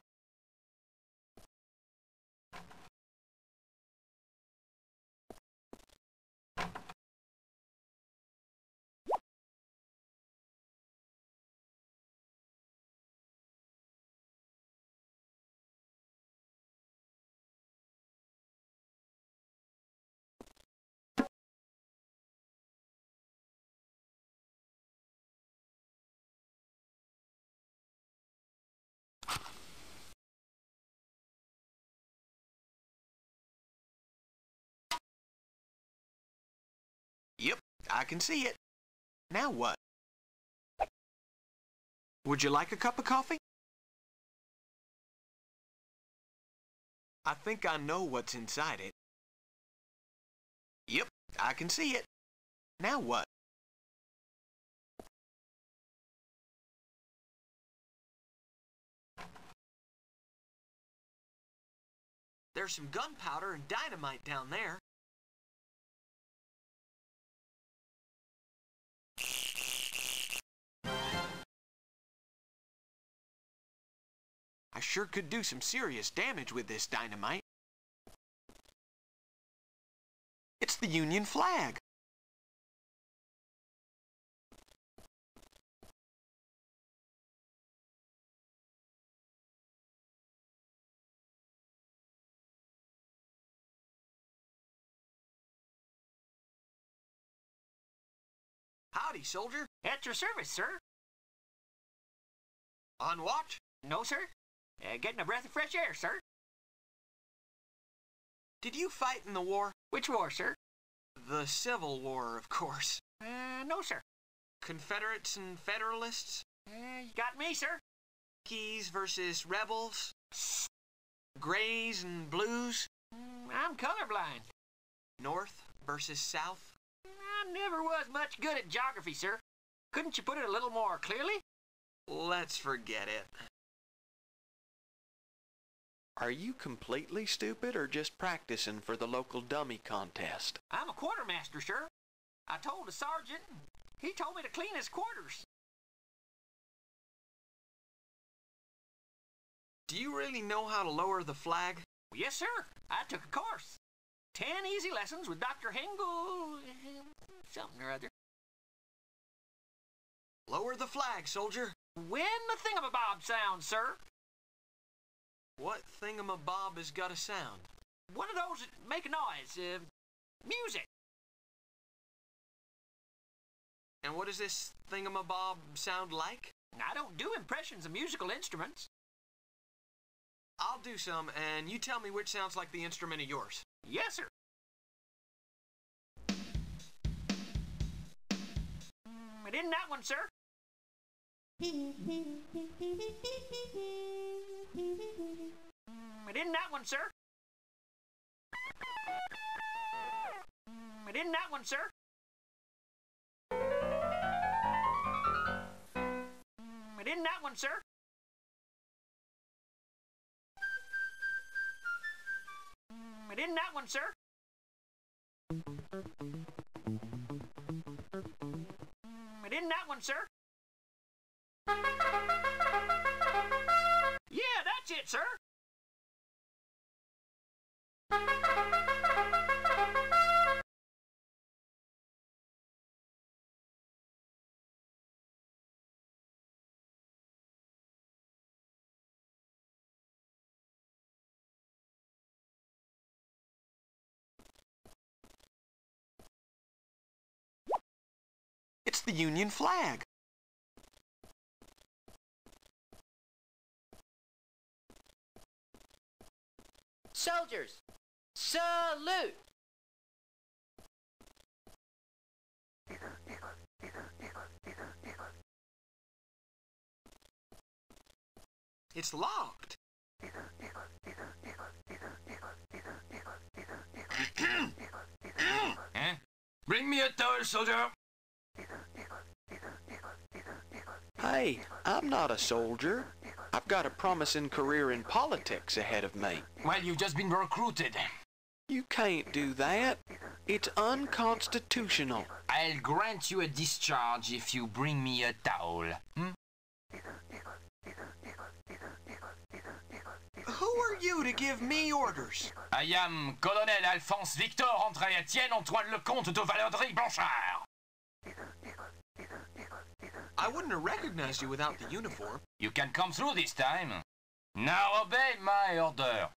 Yep, I can see it. Now what? Would you like a cup of coffee? I think I know what's inside it. Yep, I can see it. Now what? There's some gunpowder and dynamite down there. I sure could do some serious damage with this dynamite. It's the Union flag. Howdy, soldier. At your service, sir. On watch? No, sir. Getting a breath of fresh air, sir. Did you fight in the war? Which war, sir? The Civil War, of course. No, sir. Confederates and Federalists? You got me, sir. Yankees versus rebels? Grays and blues? I'm colorblind. North versus south? I never was much good at geography, sir. Couldn't you put it a little more clearly? Let's forget it. Are you completely stupid or just practicing for the local dummy contest? I'm a quartermaster, sir. I told the sergeant, he told me to clean his quarters. Do you really know how to lower the flag? Yes, sir. I took a course. 10 easy lessons with Dr. Hengel... something or other. Lower the flag, soldier. When the thingamabob sounds, sir. What thingamabob has got a sound? One of those that make a noise. Music. And what does this thingamabob sound like? I don't do impressions of musical instruments. I'll do some, and you tell me which sounds like the instrument of yours. Yes, sir. It isn't that one, sir. It isn't that one, sir. It isn't that one, sir. It isn't that one, sir. It isn't that one, sir. It isn't that one, sir. Yeah, that's it, sir. It's the Union flag. Soldiers, salute! It's locked. Bring me a towel, soldier. Hey, I'm not a soldier. I've got a promising career in politics ahead of me. Well, you've just been recruited. You can't do that. It's unconstitutional. I'll grant you a discharge if you bring me a towel. Who are you to give me orders? I am Colonel Alphonse Victor André Etienne Antoine Lecomte de Valandry Blanchard. I wouldn't have recognized you without the uniform. You can come through this time. Now obey my order.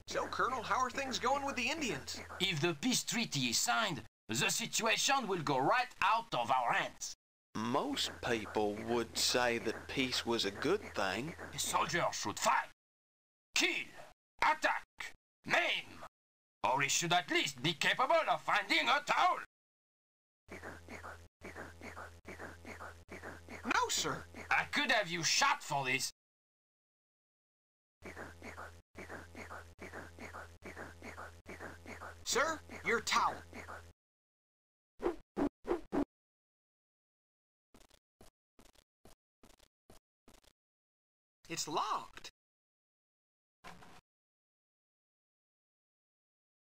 So, Colonel, how are things going with the Indians? If the peace treaty is signed, the situation will go right out of our hands. Most people would say that peace was a good thing. A soldier should fight, kill, attack, maim, or he should at least be capable of finding a towel. No, sir. I could have you shot for this. Sir, your towel. It's locked.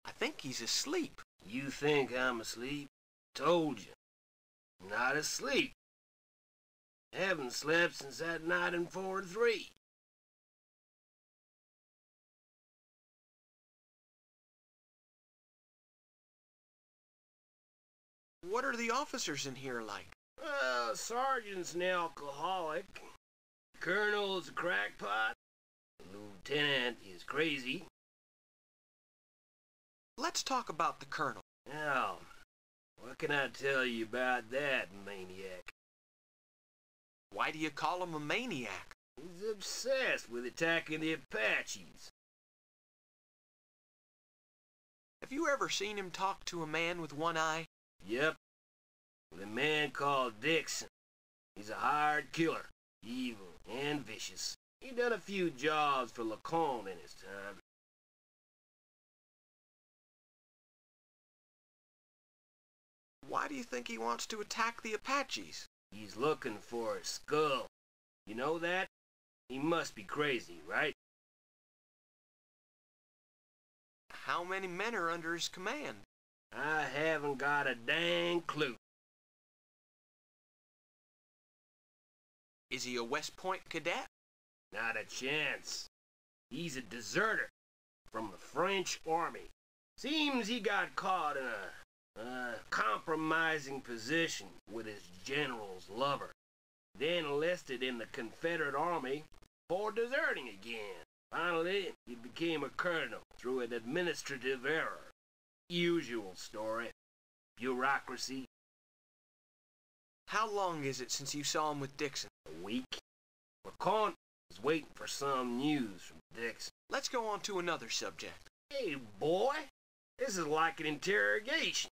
I think he's asleep. You think I'm asleep? Told you. Not asleep. Haven't slept since that night in 4-3. What are the officers in here like? Well, Sergeant's an alcoholic. Colonel's a crackpot. Lieutenant is crazy. Let's talk about the colonel. Now, what can I tell you about that maniac? Why do you call him a maniac? He's obsessed with attacking the Apaches. Have you ever seen him talk to a man with one eye? Yep. With a man called Dixon. He's a hired killer. Evil and vicious. He done a few jobs for Lacombe in his time. Why do you think he wants to attack the Apaches? He's looking for a skull. You know that? He must be crazy, right? How many men are under his command? I haven't got a dang clue. Is he a West Point cadet? Not a chance. He's a deserter from the French army. Seems he got caught in a compromising position with his general's lover. Then enlisted in the Confederate Army for deserting again. Finally, he became a colonel through an administrative error. Usual story. Bureaucracy. How long is it since you saw him with Dixon? A week. LeConte is waiting for some news from Dixon. Let's go on to another subject. Hey, boy. This is like an interrogation.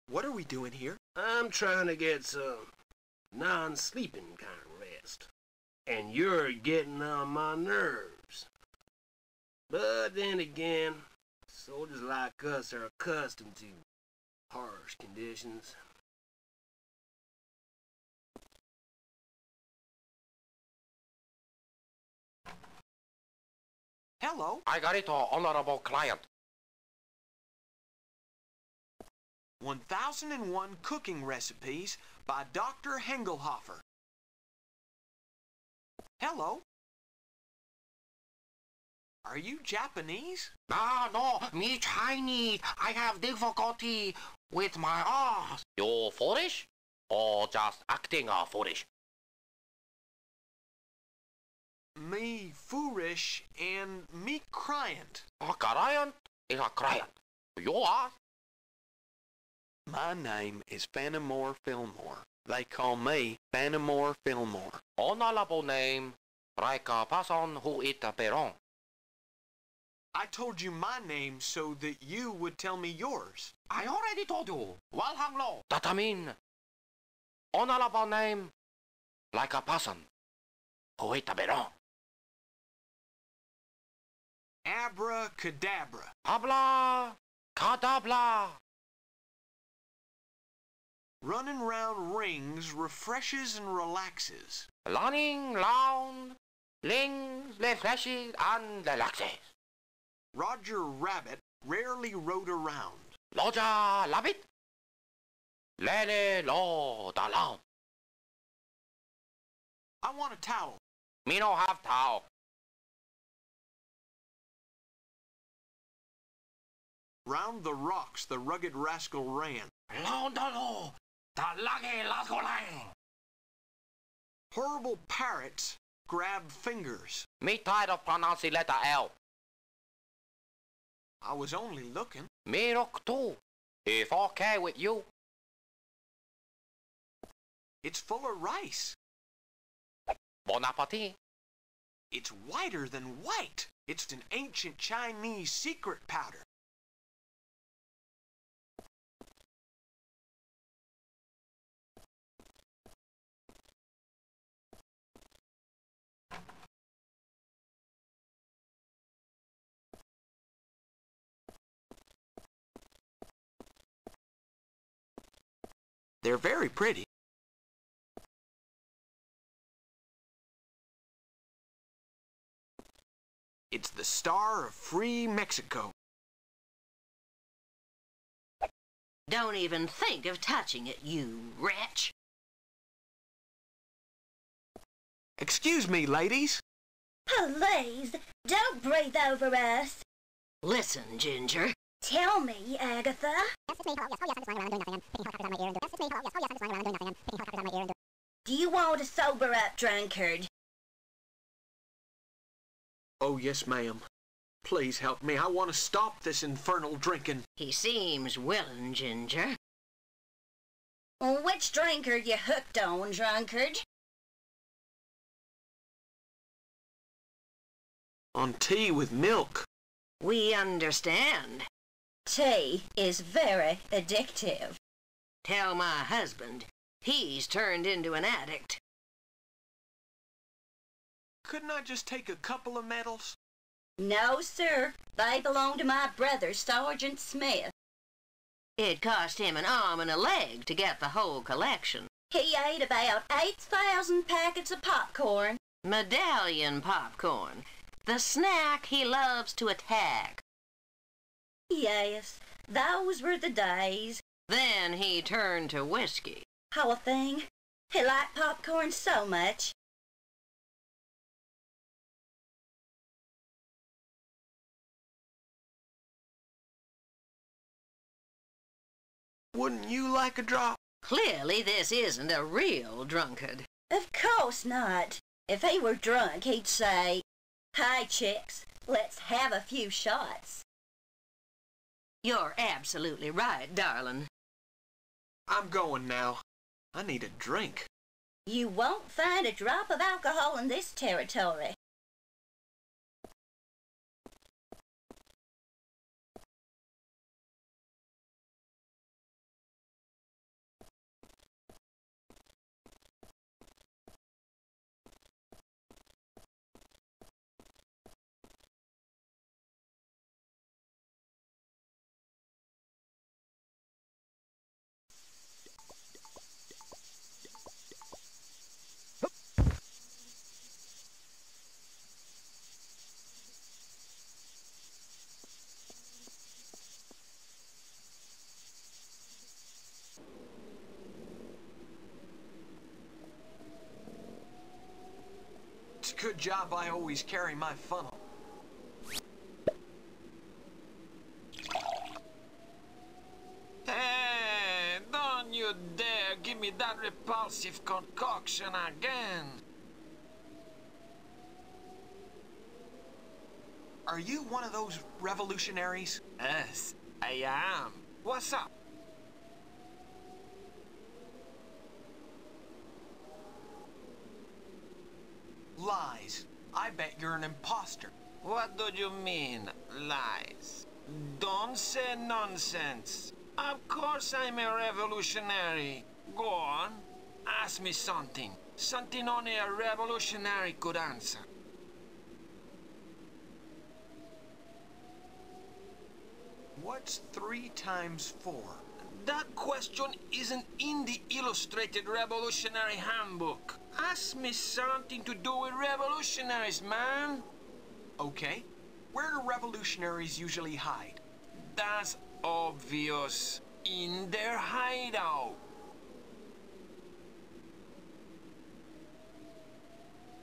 What are we doing here? I'm trying to get some non-sleeping kind of rest. And you're getting on my nerves. But then again, soldiers like us are accustomed to harsh conditions. Hello. I got it, honorable client. 1001 Cooking Recipes by Dr. Hengelhofer. Hello. Are you Japanese? No, me Chinese. I have difficulty with my R's. You foolish? Or just acting foolish? Me foolish and me criant. A client is a client. You are? My name is Fenimore Fillmore. They call me Fenimore Fillmore. Honorable name, like a person who eat a peron. I told you my name so that you would tell me yours. I already told you. Well hung low. That mean, honorable name, like a person who eat a peron. Abracadabra. Habla, cadabla. Running round rings refreshes and relaxes. Running round, rings, refreshes, and relaxes. Roger Rabbit rarely rode around. Roger Rabbit? Lele lo dalam. I want a towel. Me no have towel. Round the rocks the rugged rascal ran. Horrible parrots grab fingers. Me tired of pronouncing letter L. I was only looking. Me look too. If okay with you. It's full of rice. Bon appetit. It's whiter than white. It's an ancient Chinese secret powder. They're very pretty. It's the Star of Free Mexico. Don't even think of touching it, you wretch. Excuse me, ladies. Please, don't breathe over us. Listen, Ginger. Tell me, Agatha. Do you want to sober up, drunkard? Oh, yes, ma'am. Please help me. I want to stop this infernal drinking. He seems willing, Ginger. Which drink are you hooked on, drunkard? On tea with milk. We understand. Tea is very addictive. Tell my husband. He's turned into an addict. Couldn't I just take a couple of medals? No, sir. They belong to my brother, Sergeant Smith. It cost him an arm and a leg to get the whole collection. He ate about 8,000 packets of popcorn. Medallion popcorn. The snack he loves to attack. Yes, those were the days. Then he turned to whiskey. Whole thing. He liked popcorn so much. Wouldn't you like a drop? Clearly this isn't a real drunkard. Of course not. If he were drunk, he'd say, "Hi, chicks, let's have a few shots." You're absolutely right, darling. I'm going now. I need a drink. You won't find a drop of alcohol in this territory. It's a good job I always carry my funnel. Hey, don't you dare give me that repulsive concoction again. Are you one of those revolutionaries? Yes, I am. What's up? Lies. I bet you're an imposter. What do you mean, lies? Don't say nonsense. Of course I'm a revolutionary. Go on. Ask me something. Something only a revolutionary could answer. What's 3 times 4? That question isn't in the Illustrated Revolutionary Handbook. Ask me something to do with revolutionaries, man. Okay. Where do revolutionaries usually hide? That's obvious. In their hideout.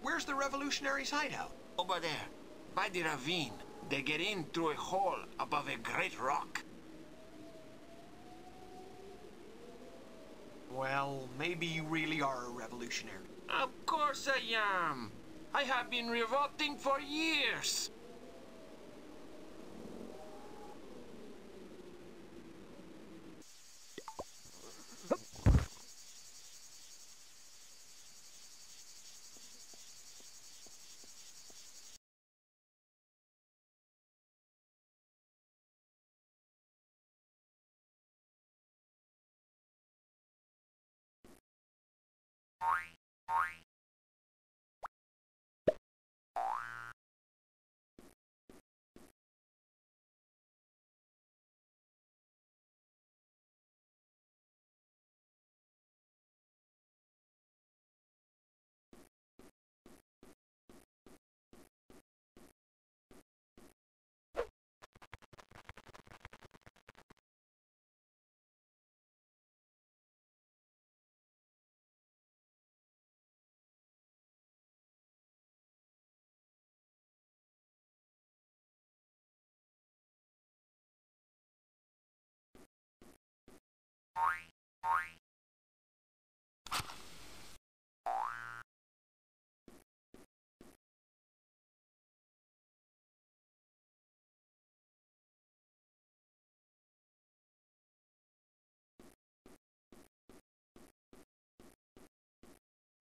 Where's the revolutionaries' hideout? Over there, by the ravine. They get in through a hole above a great rock. Well, maybe you really are a revolutionary. Of course I am. I have been revolting for years.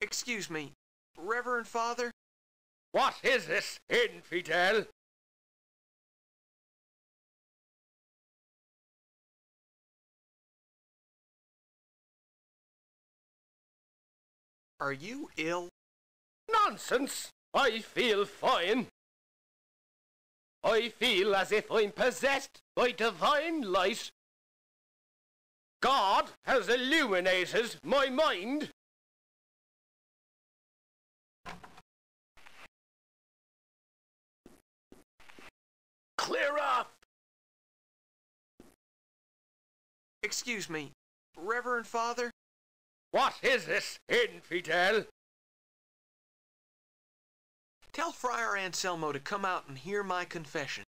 Excuse me, Reverend Father? What is this, infidel? Are you ill? Nonsense! I feel fine. I feel as if I'm possessed by divine light. God has illuminated my mind. Clear off! Excuse me, Reverend Father? What is this, infidel? Tell Friar Anselmo to come out and hear my confession.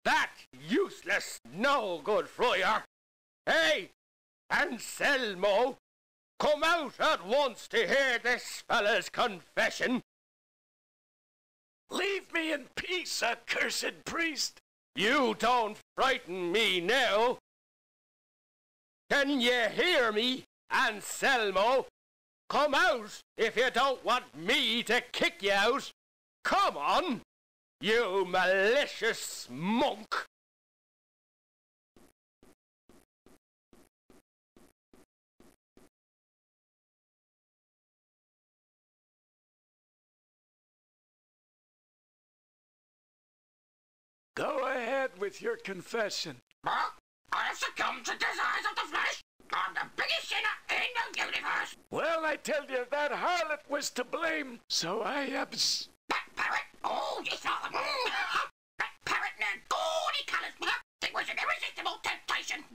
That useless, no good friar! Hey, Anselmo! Come out at once to hear this fella's confession! Leave me in peace, accursed priest! You don't frighten me now! Can you hear me, Anselmo? Come out if you don't want me to kick you out! Come on, you malicious monk! Go ahead with your confession. I have succumbed to desires of the flesh. I'm the biggest sinner in the universe. Well, I tell you, that harlot was to blame, so I That parrot? Oh, yes, Father. That parrot in their gaudy colours. It was an irresistible temptation.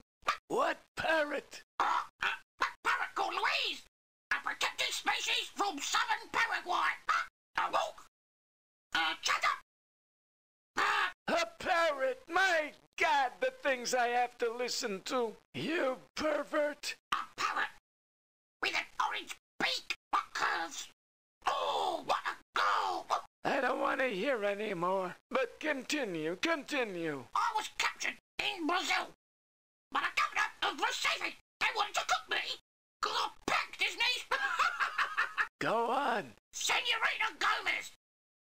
What parrot? That parrot called Louise. A protected species from southern Paraguay. A walk. Shut up. A parrot? My God, the things I have to listen to. You pervert. A parrot with an orange beak. What curves? Oh, what a go! I don't want to hear any more. But continue. I was captured in Brazil by the governor of Recife. They wanted to cook me because I packed his knees. Go on. Senorita Gomez.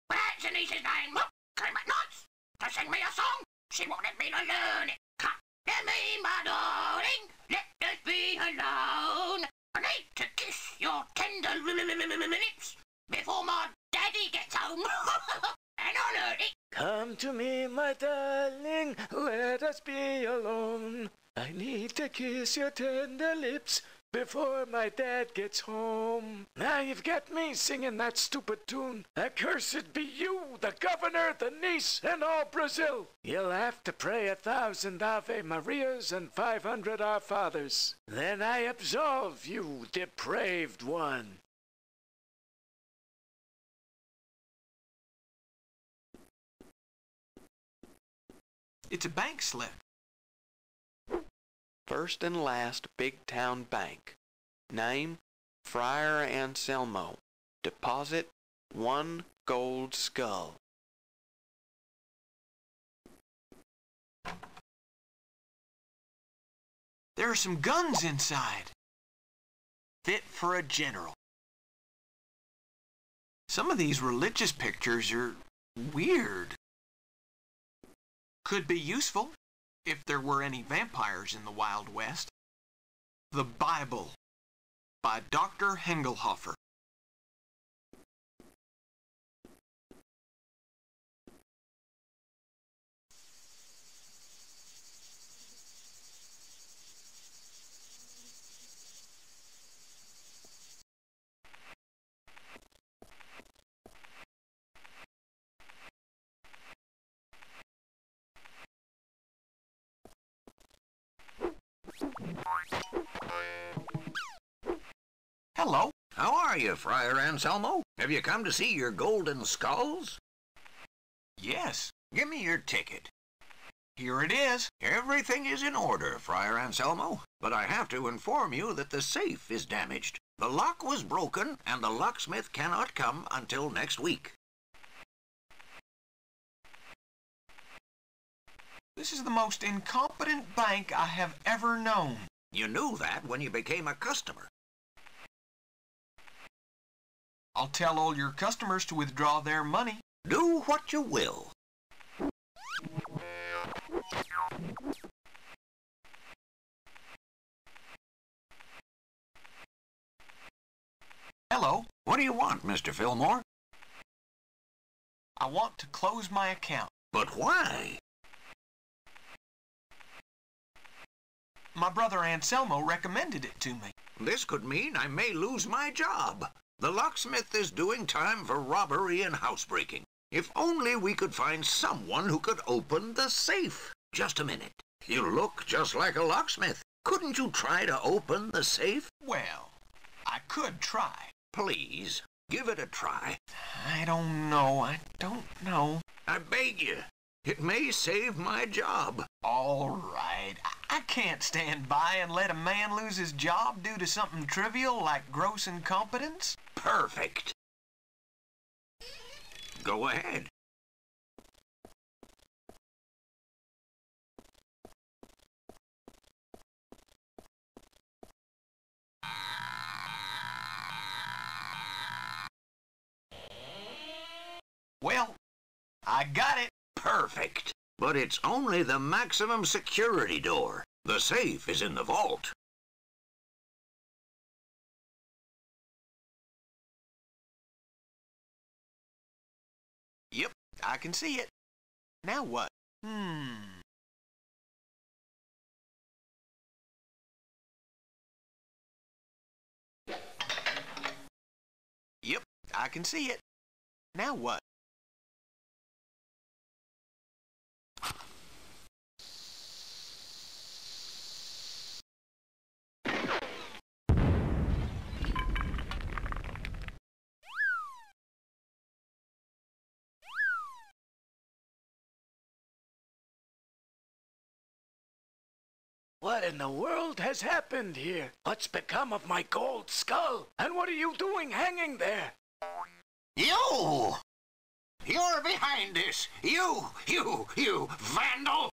That's an easy name. Came at nights to sing me a song. She wanted me to learn it. Come to me, my darling. Let us be alone. I need to kiss your tender lips before my daddy gets home. And I learned it. Come to me, my darling. Let us be alone. I need to kiss your tender lips before my dad gets home. Now you've got me singing that stupid tune. Accursed be you, the governor, the niece, and all Brazil. You'll have to pray 1,000 Ave Marias and 500 Our Fathers. Then I absolve you, depraved one. It's a bank slip. First and last big town bank. Name, Friar Anselmo. Deposit, 1 gold skull. There are some guns inside. Fit for a general. Some of these religious pictures are weird. Could be useful if there were any vampires in the Wild West. The Bible by Dr. Hengelhofer. Hello. How are you, Friar Anselmo? Have you come to see your golden skulls? Yes. Give me your ticket. Here it is. Everything is in order, Friar Anselmo, but I have to inform you that the safe is damaged. The lock was broken, and the locksmith cannot come until next week. This is the most incompetent bank I have ever known. You knew that when you became a customer. I'll tell all your customers to withdraw their money. Do what you will. Hello. What do you want, Mr. Fillmore? I want to close my account. But why? My brother Anselmo recommended it to me. This could mean I may lose my job. The locksmith is doing time for robbery and housebreaking. If only we could find someone who could open the safe. Just a minute. You look just like a locksmith. Couldn't you try to open the safe? Well, I could try. Please, give it a try. I don't know. I beg you. It may save my job. All right. I can't stand by and let a man lose his job due to something trivial like gross incompetence. Perfect. Go ahead. Well, I got it. Perfect. But it's only the maximum security door. The safe is in the vault. Yep, I can see it. Now what? Yep, I can see it. Now what? What in the world has happened here? What's become of my gold skull? And what are you doing hanging there? You! You're behind this! You vandal!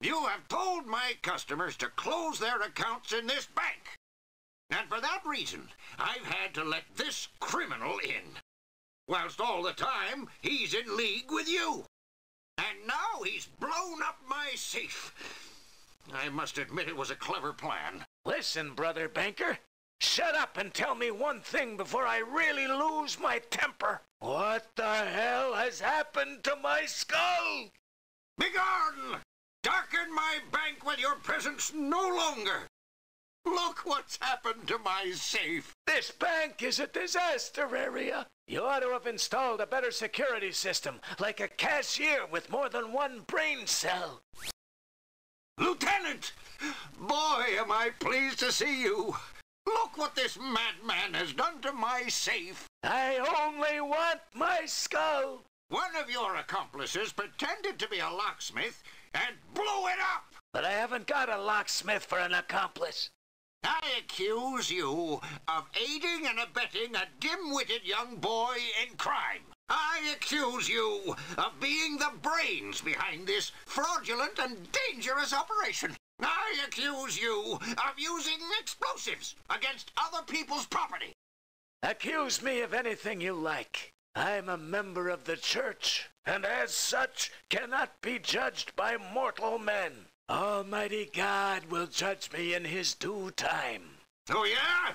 You have told my customers to close their accounts in this bank. And for that reason, I've had to let this criminal in. Whilst all the time, he's in league with you. And now he's blown up my safe. I must admit it was a clever plan. Listen, brother banker. Shut up and tell me one thing before I really lose my temper. What the hell has happened to my skull? Begone! Darken my bank with your presence no longer. Look what's happened to my safe. This bank is a disaster area. You ought to have installed a better security system, like a cashier with more than one brain cell. Lieutenant! Boy, am I pleased to see you. Look what this madman has done to my safe. I only want my skull. One of your accomplices pretended to be a locksmith and blew it up. But I haven't got a locksmith for an accomplice. I accuse you of aiding and abetting a dim-witted young boy in crime. I accuse you of being the brains behind this fraudulent and dangerous operation. I accuse you of using explosives against other people's property. Accuse me of anything you like. I'm a member of the church, and as such cannot be judged by mortal men. Almighty God will judge me in his due time. Oh, yeah?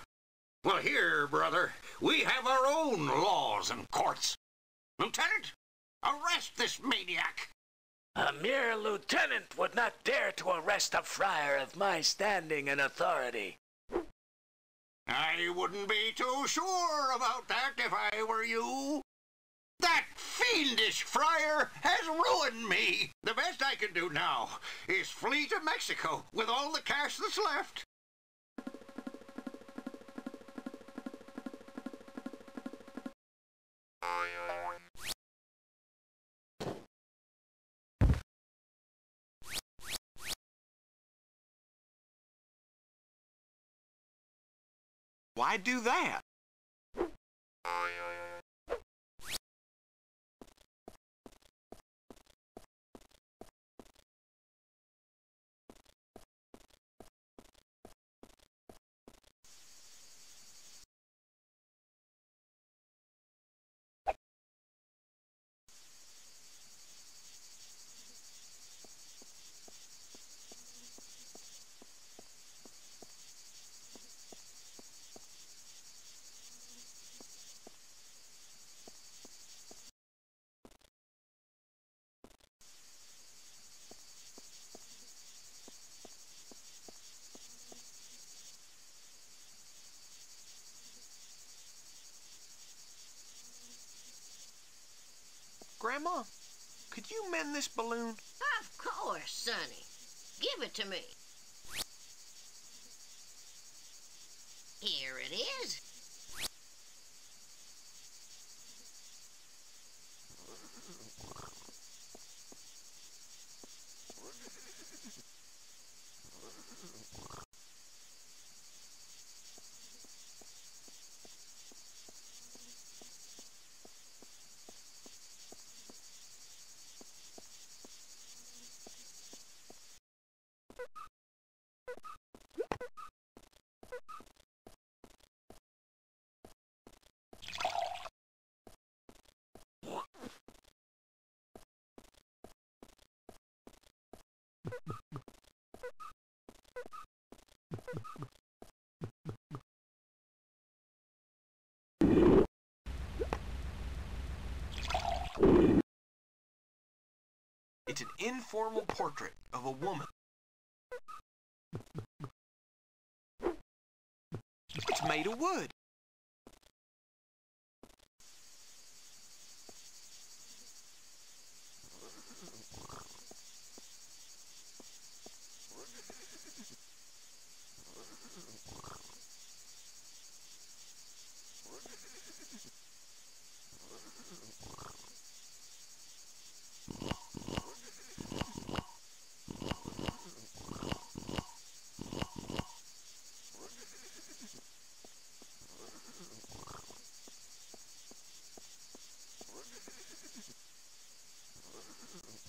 Well, here, brother, we have our own laws and courts. Lieutenant, arrest this maniac. A mere lieutenant would not dare to arrest a friar of my standing and authority. I wouldn't be too sure about that if I were you. That fiendish friar has ruined me. The best I can do now is flee to Mexico with all the cash that's left. Why do that? Grandma, could you mend this balloon? Of course, Sonny. Give it to me. Here it is. It's an informal portrait of a woman. It's made of wood.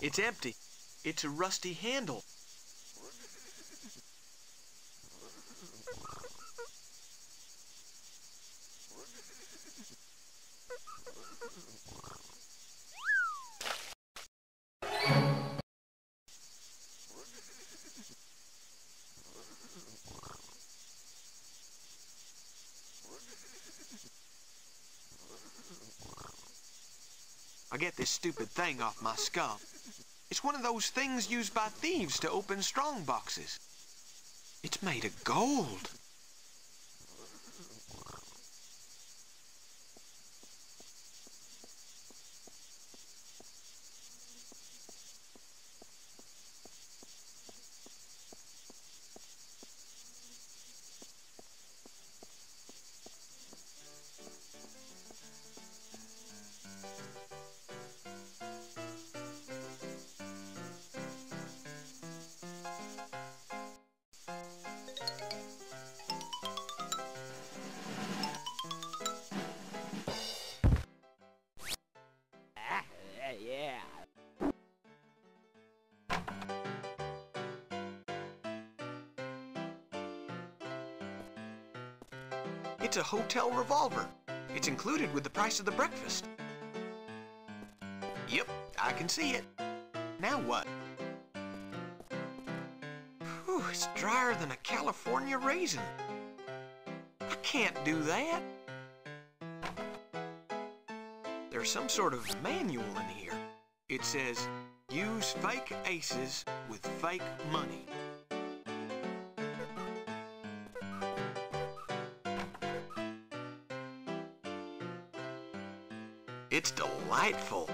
It's empty. It's a rusty handle. I get this stupid thing off my skull. It's one of those things used by thieves to open strong boxes. It's made of gold. It's a hotel revolver. It's included with the price of the breakfast. Yep, I can see it. Now what? Whew, it's drier than a California raisin. I can't do that. There's some sort of manual in here. It says, use fake aces with fake money. It's delightful.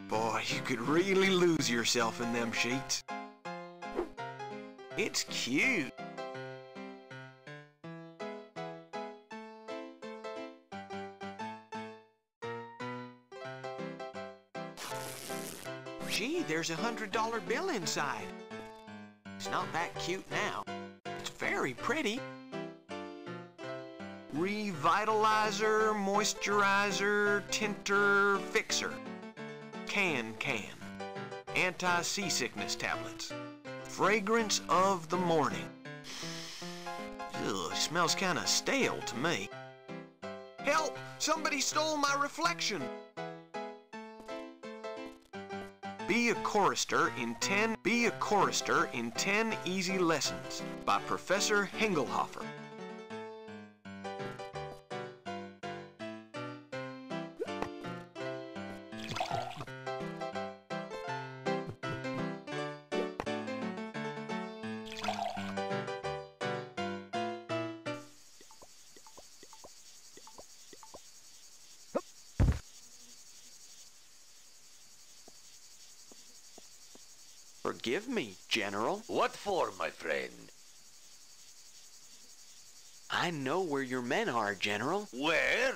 Boy, you could really lose yourself in them sheets. It's cute. Gee, there's a $100 bill inside. It's not that cute now. It's very pretty. Revitalizer, moisturizer, tinter, fixer. Can. Anti-seasickness tablets. Fragrance of the morning. Ugh, smells kind of stale to me. Help! Somebody stole my reflection! Be a chorister in 10 Easy Lessons by Professor Hengelhofer. Forgive me, General. What for, my friend? I know where your men are, General. Where?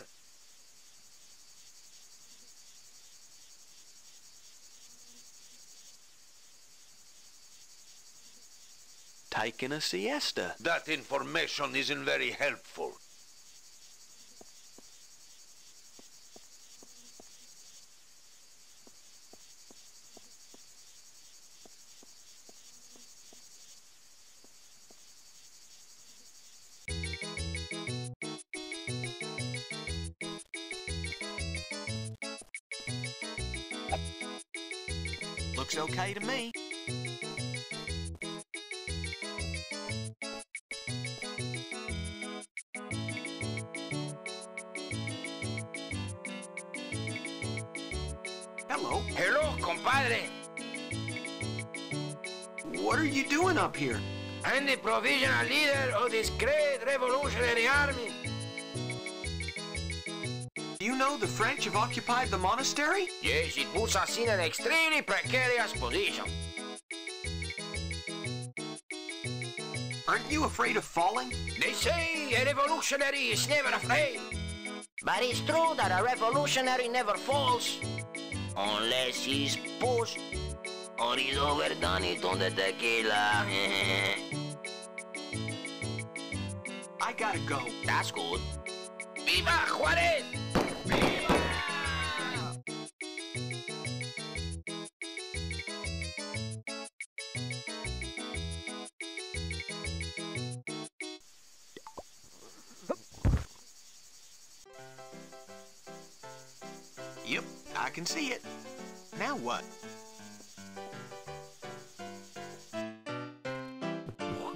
Taking a siesta. That information isn't very helpful. Looks okay to me. Hello. Hello, compadre. What are you doing up here? I'm the provisional leader of this great revolutionary army. You know the French have occupied the monastery? Yes, it puts us in an extremely precarious position. Aren't you afraid of falling? They say a revolutionary is never afraid. But it's true that a revolutionary never falls. Unless he's pushed or he's overdone it on the tequila. I gotta go. That's good. Viva Juarez! Viva! Yep, I can see it. Now what?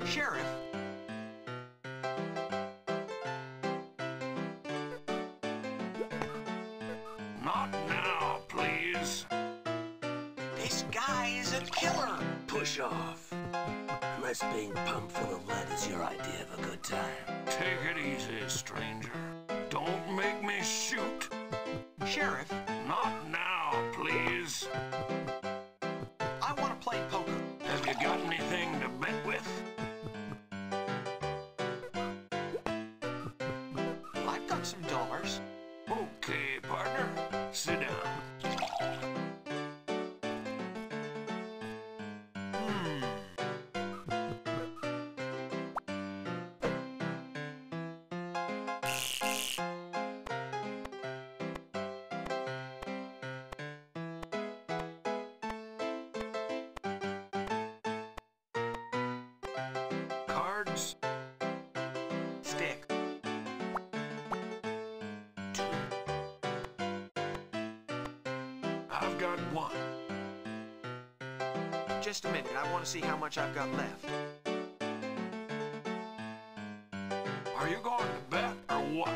Sheriff. Not now, please. This guy is a killer. Push off. Unless being pumped full of lead is your idea of a good time. Take it easy, stranger. Don't make me shoot. Sheriff. Not now, please. I want to play poker. Have you got anything to bet with? I've got some dollars. Okay, partner. Sit down. Cards. Stick. I've got one. Just a minute. I want to see how much I've got left. Are you going to bet or what?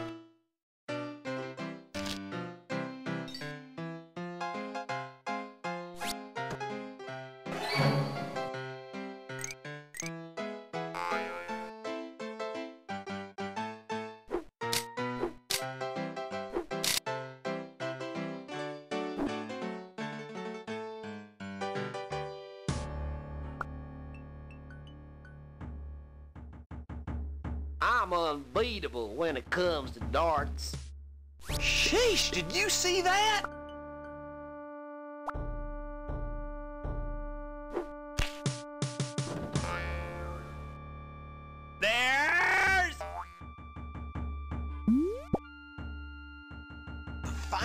I'm unbeatable when it comes to darts. Sheesh, did you see that?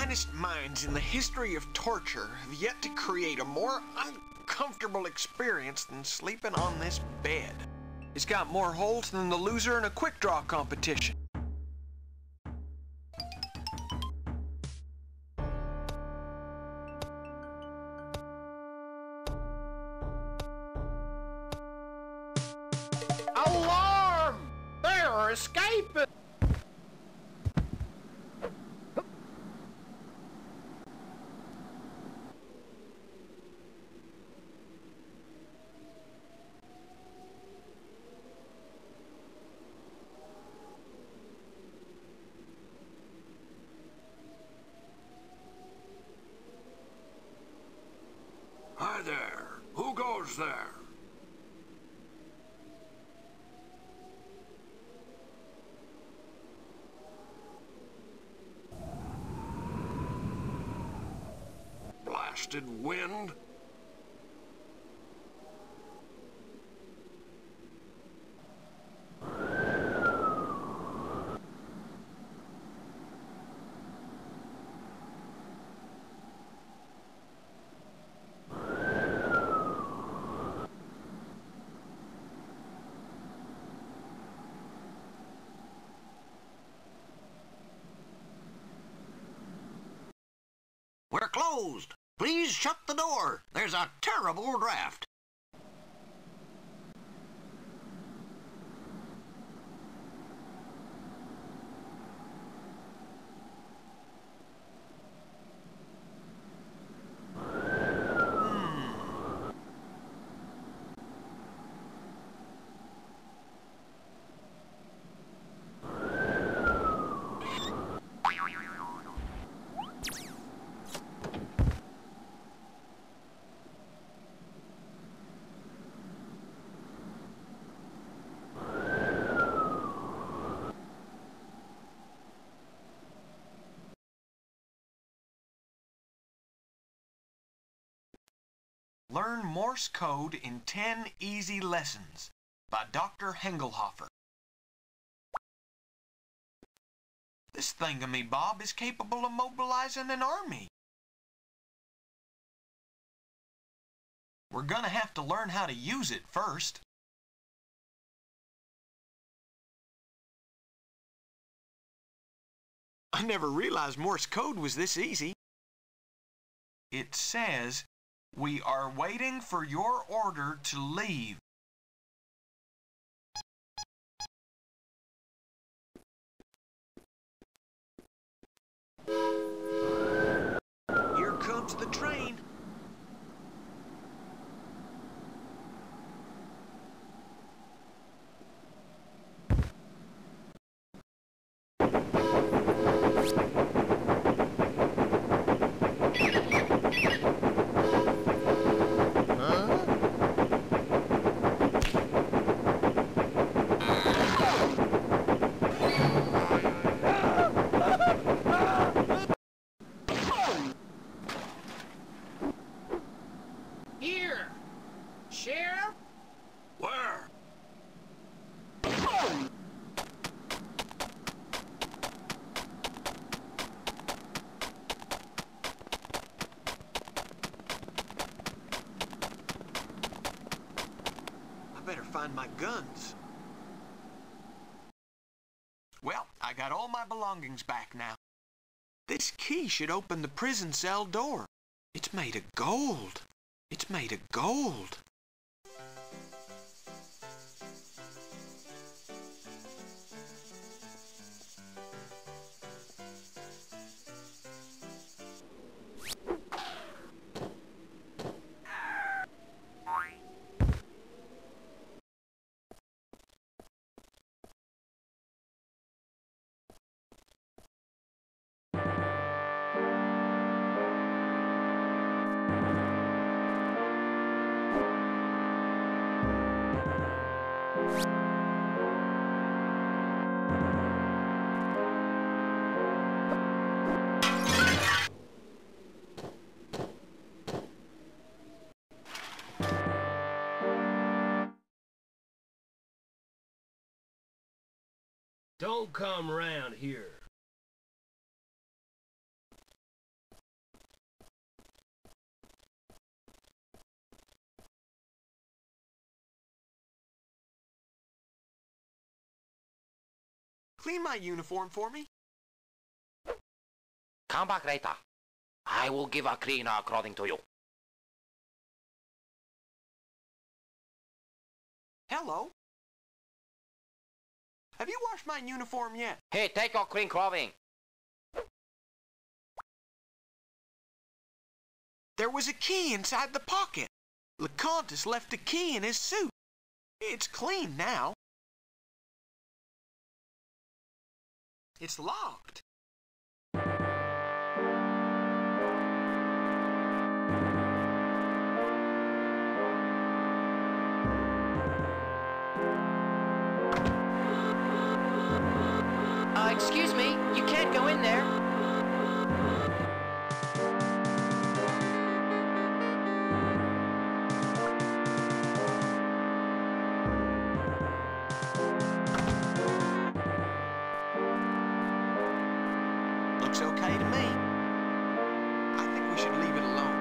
finest minds in the history of torture have yet to create a more uncomfortable experience than sleeping on this bed. It's got more holes than the loser in a quick draw competition. Alarm! They're escaping! Hi there. Who goes there? Blasted wind. We're closed. Please shut the door. There's a terrible draft. Learn Morse Code in 10 Easy Lessons by Dr. Hengelhofer. This thingamy-bob is capable of mobilizing an army. We're gonna have to learn how to use it first. I never realized Morse code was this easy. It says, "We are waiting for your order to leave." Here comes the train. Here! Sheriff? Where? I better find my guns. Well, I got all my belongings back now. This key should open the prison cell door. It's made of gold. It's made of gold. Don't come round here. clean my uniform for me? Come back later. I will give a cleaner clothing to you. Hello? Have you washed my uniform yet? Hey, take your clean clothing. There was a key inside the pocket. LeContis left the key in his suit. It's clean now. It's locked. Excuse me, you can't go in there. Looks okay to me. I think we should leave it alone.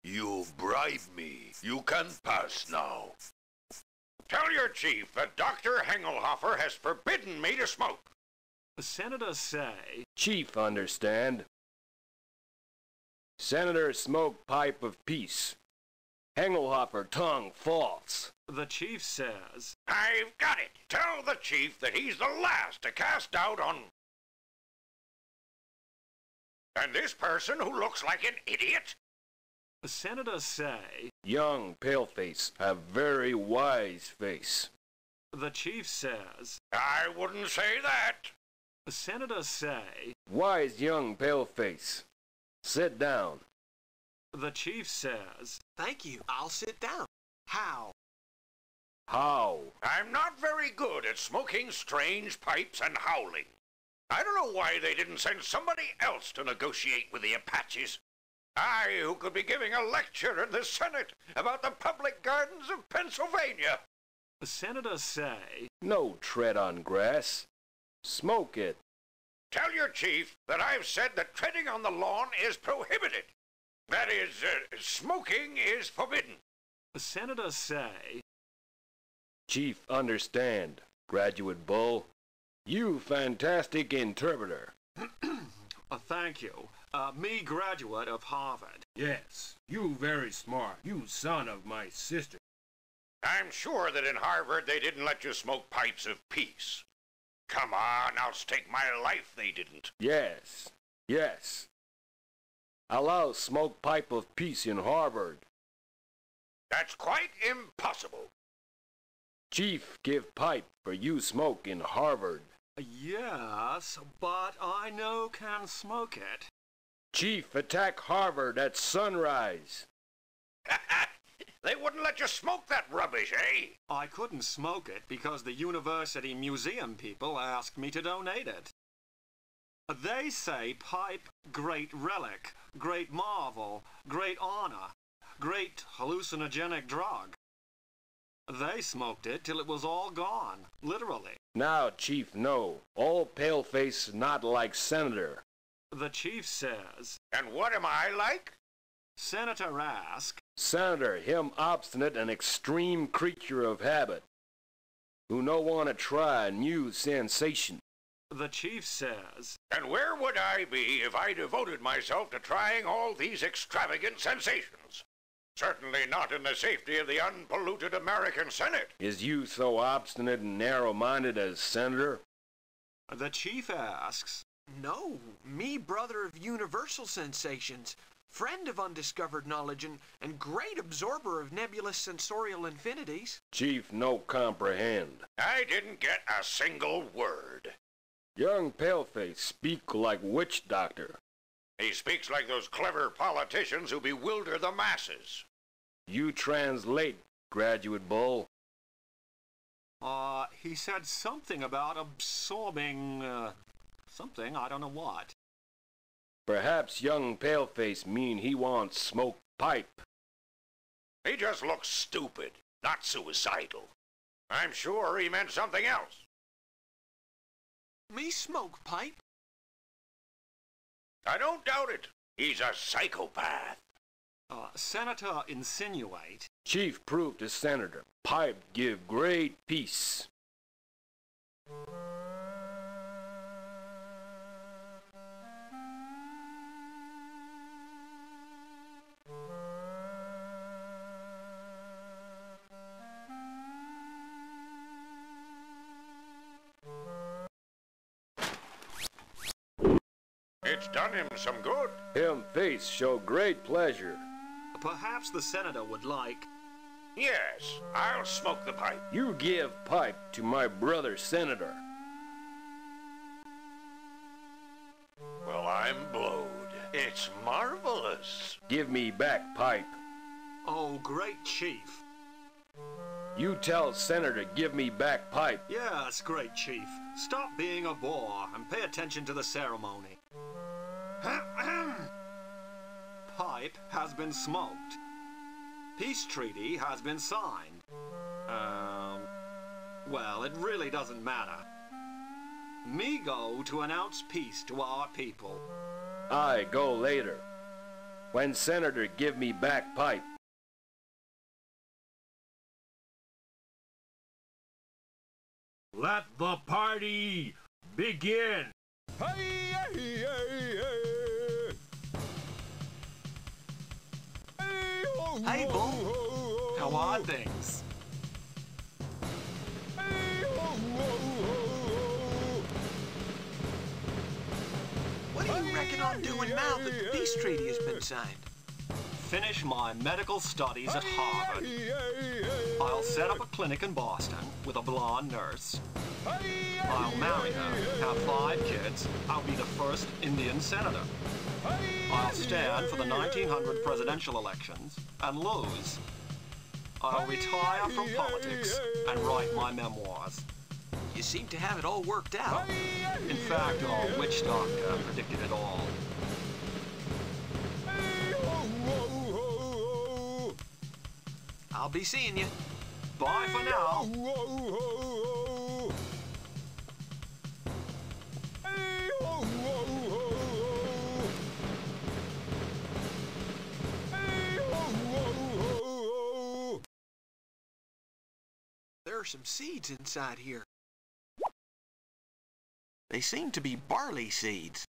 You bribed me. You can pass now. Tell your chief that Dr. Hengelhofer has forbidden me to smoke. The senators say... Chief understand. Senator smoke pipe of peace. Hengelhofer tongue false. The chief says... I've got it. Tell the chief that he's the last to cast doubt on... And this person who looks like an idiot? The senators say... Young paleface have very wise face. The chief says... I wouldn't say that. The senators say... Wise young paleface. Sit down. The chief says... Thank you. I'll sit down. How? How? I'm not very good at smoking strange pipes and howling. I don't know why they didn't send somebody else to negotiate with the Apaches. I, who could be giving a lecture in the Senate about the public gardens of Pennsylvania. The senators say... No tread on grass. Smoke it. Tell your chief that I've said that treading on the lawn is prohibited. That is, smoking is forbidden. The senators say... Chief understand, graduate bull. You fantastic interpreter. Thank you. Me graduate of Harvard. Yes, you very smart. You son of my sister. I'm sure that in Harvard they didn't let you smoke pipes of peace. Come on, I'll stake my life they didn't. Yes, yes. Allow smoke pipe of peace in Harvard. That's quite impossible. Chief give pipe for you smoke in Harvard. Yes, but I no can smoke it. Chief attack Harvard at sunrise. They wouldn't let you smoke that rubbish, eh? I couldn't smoke it because the university museum people asked me to donate it. They say pipe, great relic, great marvel, great honor, great hallucinogenic drug. They smoked it till it was all gone, literally. Now, Chief, no. All paleface not like Senator. The chief says... And what am I like? Senator ask... Senator, him obstinate and extreme creature of habit, who no want to try a new sensation. The chief says... And where would I be if I devoted myself to trying all these extravagant sensations? Certainly not in the safety of the unpolluted American Senate. Is you so obstinate and narrow-minded as Senator? The chief asks... No, me brother of universal sensations, friend of undiscovered knowledge, and great absorber of nebulous sensorial infinities. Chief no comprehend. I didn't get a single word. Young paleface speak like witch doctor. He speaks like those clever politicians who bewilder the masses. You translate, graduate bull. He said something about absorbing, something, I don't know what. Perhaps young paleface mean he wants smoke pipe. He just looks stupid, not suicidal. I'm sure he meant something else. Me smoke pipe? I don't doubt it. He's a psychopath. Senator insinuate. Chief prove to Senator, pipe give great peace. It's done him some good. Him face show great pleasure. Perhaps the senator would like... Yes, I'll smoke the pipe. You give pipe to my brother senator. Well, I'm blowed. It's marvelous. Give me back pipe. Oh, great chief. You tell senator give me back pipe. Yes, great chief. Stop being a bore and pay attention to the ceremony. Pipe has been smoked. Peace treaty has been signed. Well, it really doesn't matter. Me go to announce peace to our people. I go later. When senator give me back pipe. Let the party begin. Hey, Bull. How are things? What do you reckon I'm doing now that the peace treaty has been signed? Finish my medical studies at Harvard. I'll set up a clinic in Boston with a blonde nurse. I'll marry her, have 5 kids. I'll be the first Indian senator. I'll stand for the 1900 presidential elections and lose. I'll retire from politics and write my memoirs. You seem to have it all worked out. In fact, our witch doctor predicted it all. I'll be seeing you. Bye for now. There are some seeds inside here. They seem to be barley seeds.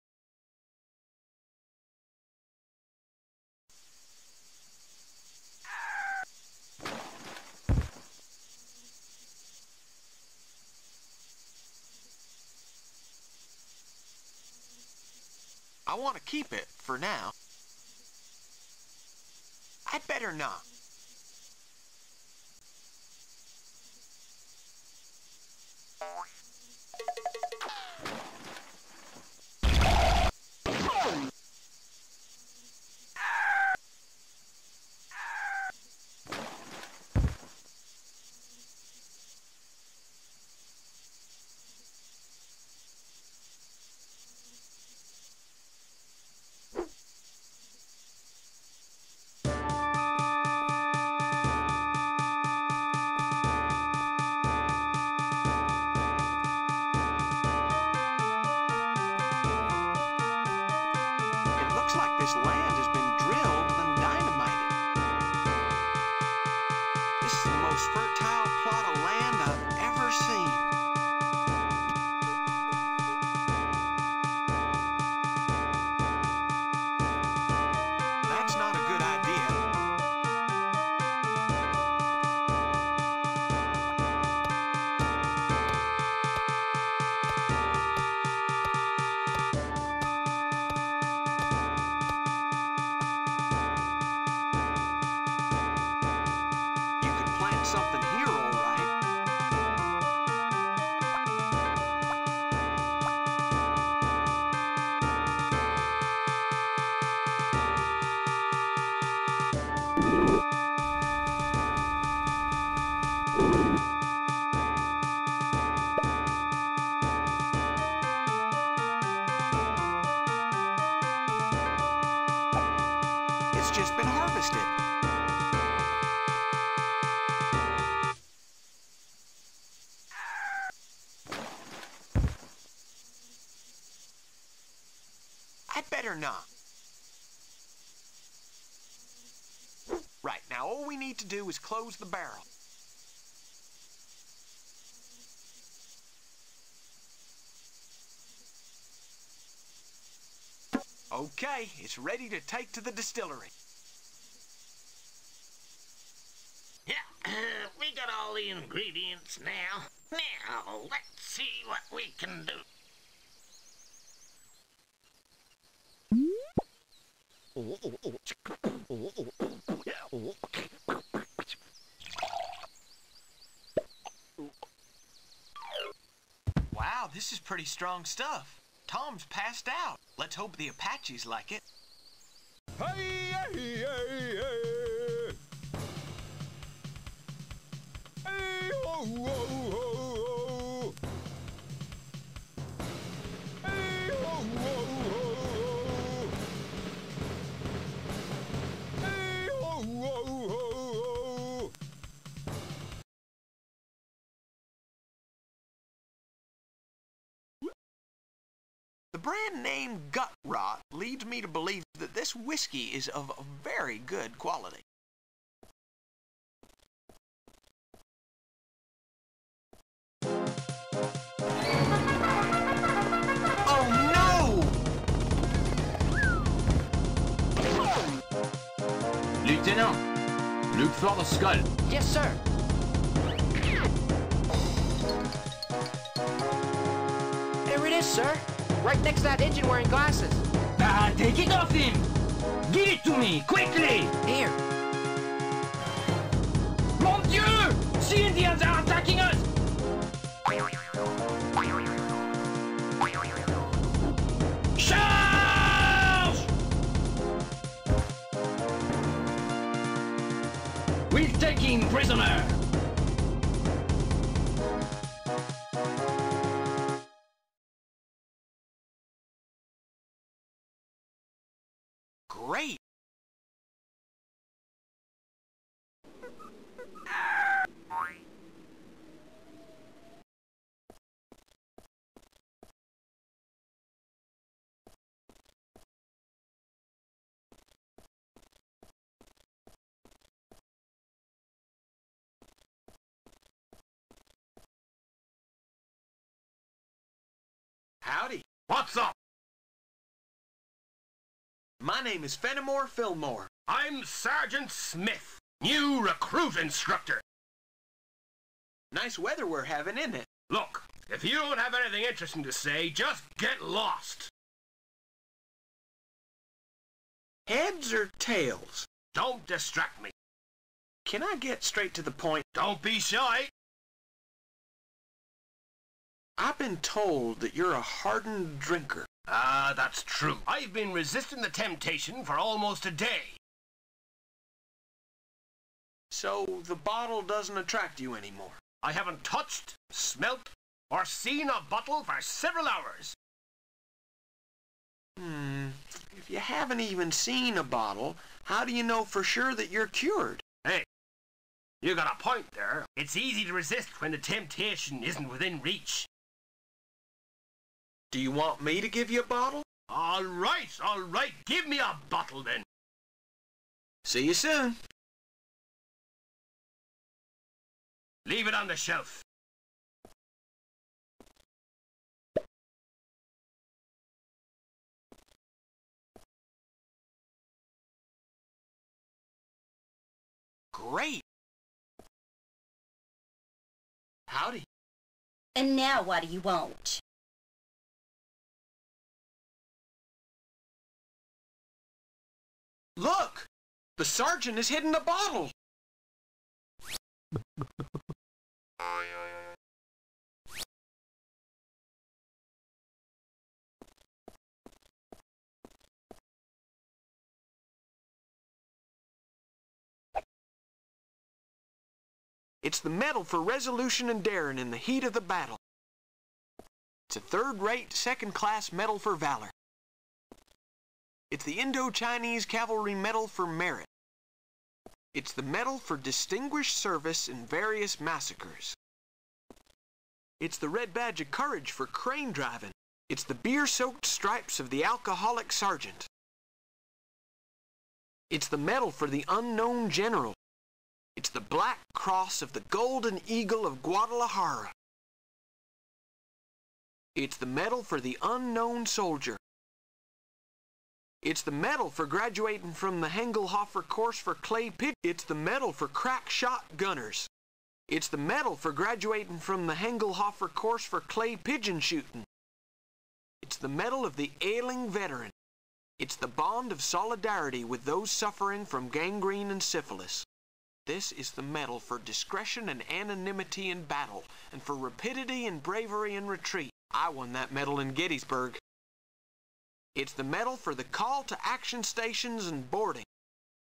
I want to keep it for now. I'd better not. This land has been drilled and dynamited. This is the most fertile plot of land I've ever seen. That's not a good idea. I'd better not. Right, now all we need to do is close the barrel. Okay, it's ready to take to the distillery. Yeah, we got all the ingredients now. Now, let's see what we can do. Wow, this is pretty strong stuff. Tom's passed out. Let's hope the Apaches like it. Hey, hey, hey, hey. Hey, ho, ho, ho. Hey, ho, ho, ho. Hey, ho, ho, ho. The brand name Gut Rot leads me to believe that this whiskey is of very good quality. Oh no! Lieutenant, look for the skull. Yes, sir. There it is, sir. Right next to that engine wearing glasses. Take it off him! Give it to me, quickly! Here. Mon Dieu! The Indians are attacking us! Charge! We'll take him prisoner! Great! Howdy. What's up? My name is Fenimore Fillmore. I'm Sergeant Smith, new recruit instructor. Nice weather we're having, isn't it? Look, if you don't have anything interesting to say, just get lost. Heads or tails? Don't distract me. Can I get straight to the point? Don't be shy. I've been told that you're a hardened drinker. Ah, that's true. I've been resisting the temptation for almost a day. So the bottle doesn't attract you anymore? I haven't touched, smelt, or seen a bottle for several hours. If you haven't even seen a bottle, how do you know for sure that you're cured? Hey, you got a point there. It's easy to resist when the temptation isn't within reach. Do you want me to give you a bottle? All right. Give me a bottle then. See you soon. Leave it on the shelf. Great. Howdy. And now what do you want? Look! The sergeant has hidden the bottle! It's the medal for resolution and daring in the heat of the battle. It's a third-rate, second-class medal for valor. It's the Indo-Chinese Cavalry Medal for merit. It's the Medal for distinguished service in various massacres. It's the Red Badge of Courage for crane driving. It's the beer-soaked stripes of the alcoholic sergeant. It's the medal for the unknown general. It's the black cross of the Golden Eagle of Guadalajara. It's the medal for the unknown soldier. It's the medal for graduating from the Hengelhofer course for clay pit. It's the medal for crack shot gunners. It's the medal for graduating from the Hengelhofer course for clay pigeon shooting. It's the medal of the ailing veteran. It's the bond of solidarity with those suffering from gangrene and syphilis. This is the medal for discretion and anonymity in battle, and for rapidity and bravery in retreat. I won that medal in Gettysburg. It's the medal for the call to action stations and boarding.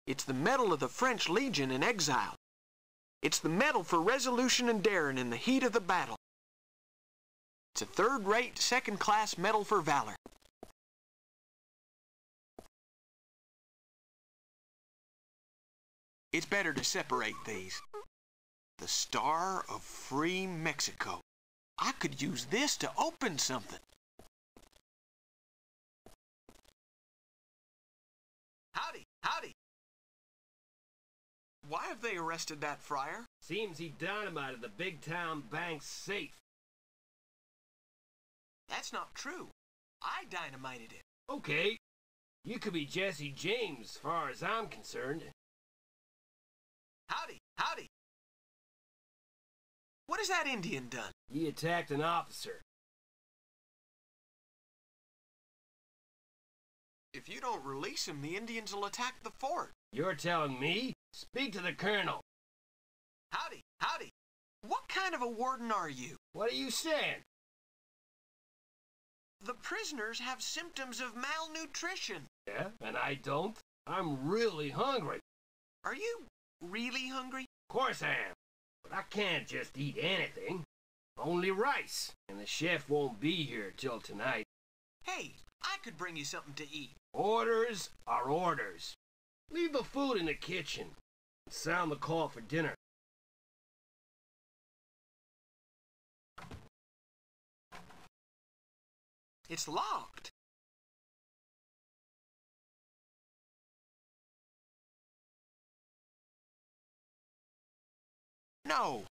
It's the medal of the French Legion in exile. It's the medal for resolution and daring in the heat of the battle. It's a third-rate, second-class medal for valor. It's better to separate these. The Star of Free Mexico. I could use this to open something. Howdy, howdy. Why have they arrested that friar? Seems he dynamited the big town bank's safe. That's not true. I dynamited it. Okay. You could be Jesse James, as far as I'm concerned. Howdy, howdy. What has that Indian done? He attacked an officer. If you don't release him, the Indians will attack the fort. You're telling me? Speak to the colonel. Howdy, howdy. What kind of a warden are you? What are you saying? The prisoners have symptoms of malnutrition. Yeah, and I don't. I'm really hungry. Are you really hungry? Of course I am. But I can't just eat anything. Only rice. And the chef won't be here till tonight. Hey, I could bring you something to eat. Orders are orders. Leave the food in the kitchen. Sound the call for dinner. It's locked. No,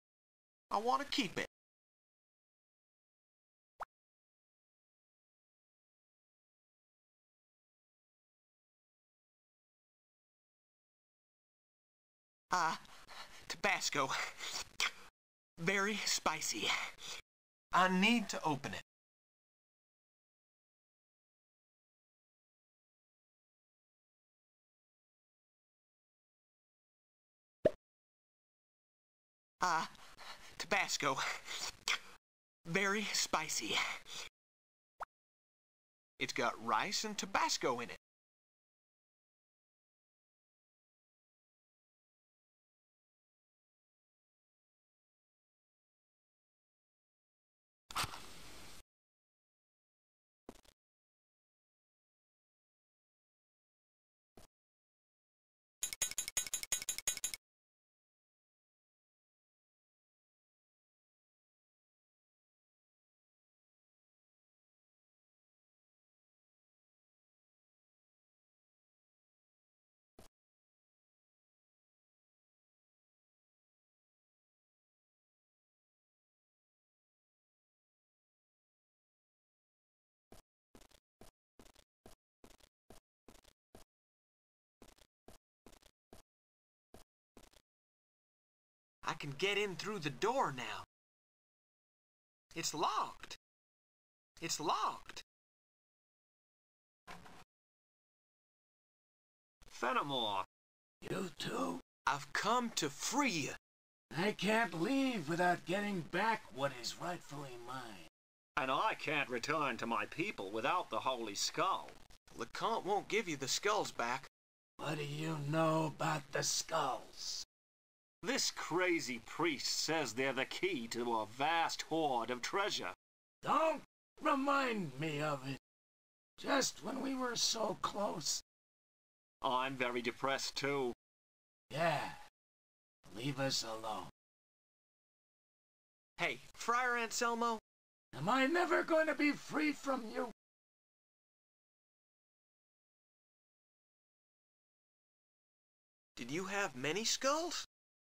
I want to keep it. Tabasco. Very spicy. I need to open it. Tabasco. Very spicy. It's got rice and Tabasco in it. I can get in through the door now. It's locked. It's locked. Fenimore. You too? I've come to free you. I can't leave without getting back what is rightfully mine. And I can't return to my people without the Holy Skull. The Count won't give you the skulls back. What do you know about the skulls? This crazy priest says they're the key to a vast hoard of treasure. Don't remind me of it. Just when we were so close. I'm very depressed too. Yeah. Leave us alone. Hey, Friar Anselmo, Am I never going to be free from you? Did you have many skulls?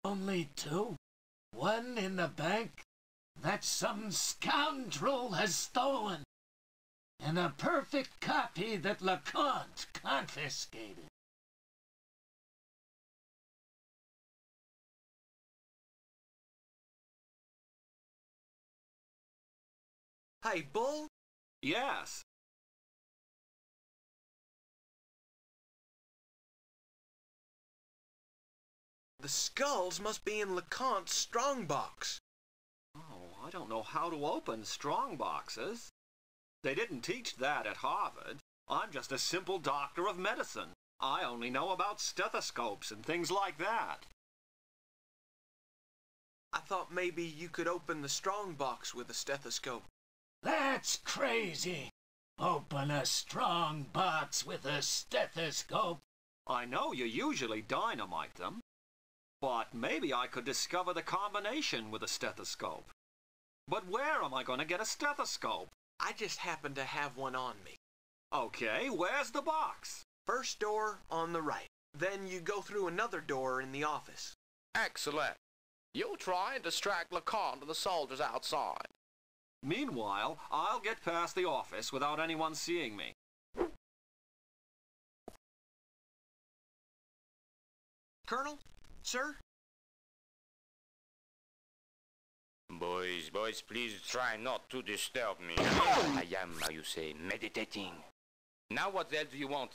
Only 2. One in the bank that some scoundrel has stolen, and a perfect copy that LeConte confiscated. Hey, Bull? Yes. The skulls must be in LeConte's strongbox. Oh, I don't know how to open strong boxes. They didn't teach that at Harvard. I'm just a simple doctor of medicine. I only know about stethoscopes and things like that. I thought maybe you could open the strongbox with a stethoscope. That's crazy. Open a strong box with a stethoscope. I know you usually dynamite them, but maybe I could discover the combination with a stethoscope. But where am I going to get a stethoscope? I just happen to have one on me. Okay, where's the box? First door on the right. Then you go through another door in the office. Excellent. You try and distract LeConte and the soldiers outside. Meanwhile, I'll get past the office without anyone seeing me. Colonel? Sir? Boys, please try not to disturb me. I am, how you say, meditating. Now what else do you want?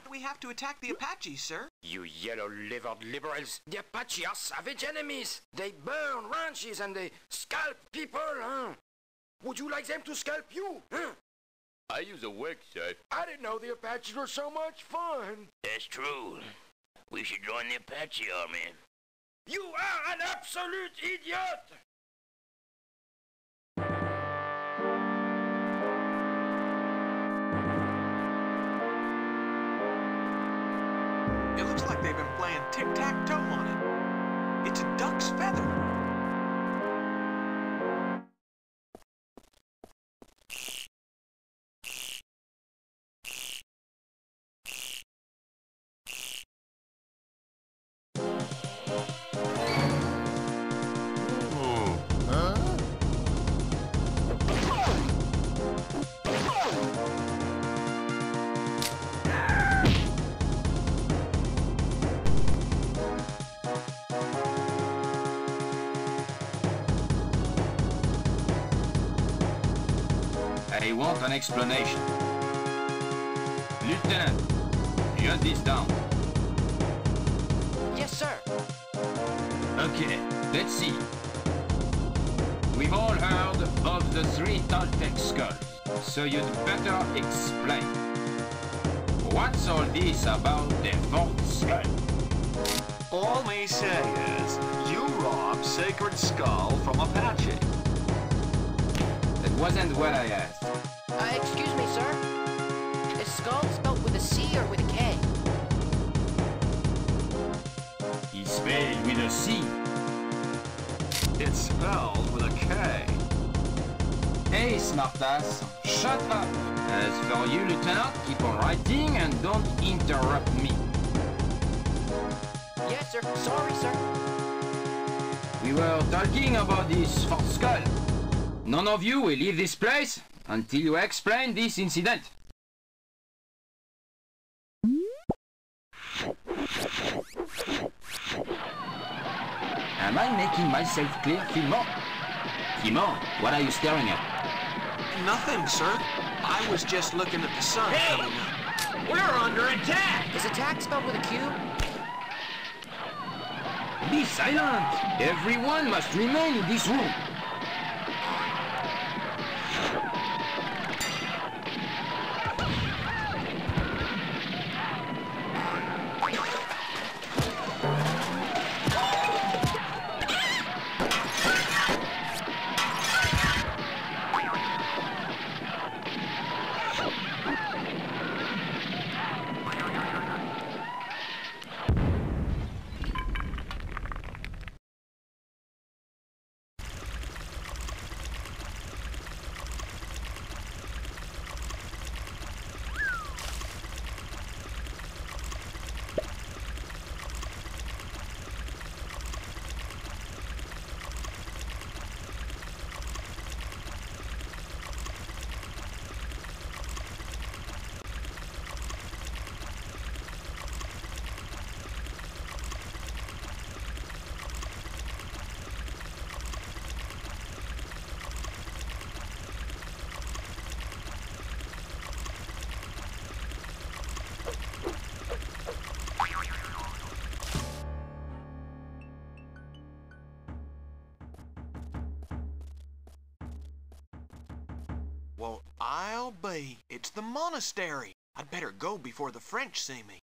We have to attack the Apaches, sir. You yellow-livered liberals. The Apache are savage enemies. They burn ranches and they scalp people, huh? Would you like them to scalp you, huh? I use a wig, sir. I didn't know the Apaches were so much fun. That's true. We should join the Apache army. You are an absolute idiot! It looks like they've been playing tic-tac-toe on it. It's a duck's feather. I want an explanation. Lieutenant, jot this down. Yes, sir. Okay, let's see. We've all heard of the 3 Toltec skulls, so you'd better explain. What's all this about the 4th skull? All me say is, you robbed Sacred Skull from Apache. That wasn't what I asked. Excuse me, sir. Is skull spelled with a C or with a K? It's spelled with a C. It's spelled with a K. Hey, smartass, shut up. As for you, Lieutenant, keep on writing and don't interrupt me. Yes, sir. Sorry, sir. We were talking about this 4th skull. None of you will leave this place until you explain this incident. Am I making myself clear, Fillmore? Fillmore, what are you staring at? Nothing, sir. I was just looking at the sun coming up. We're under attack! Is attack spelled with a Q? Be silent! Everyone must remain in this room. Well, I'll be. It's the monastery. I'd better go before the French see me.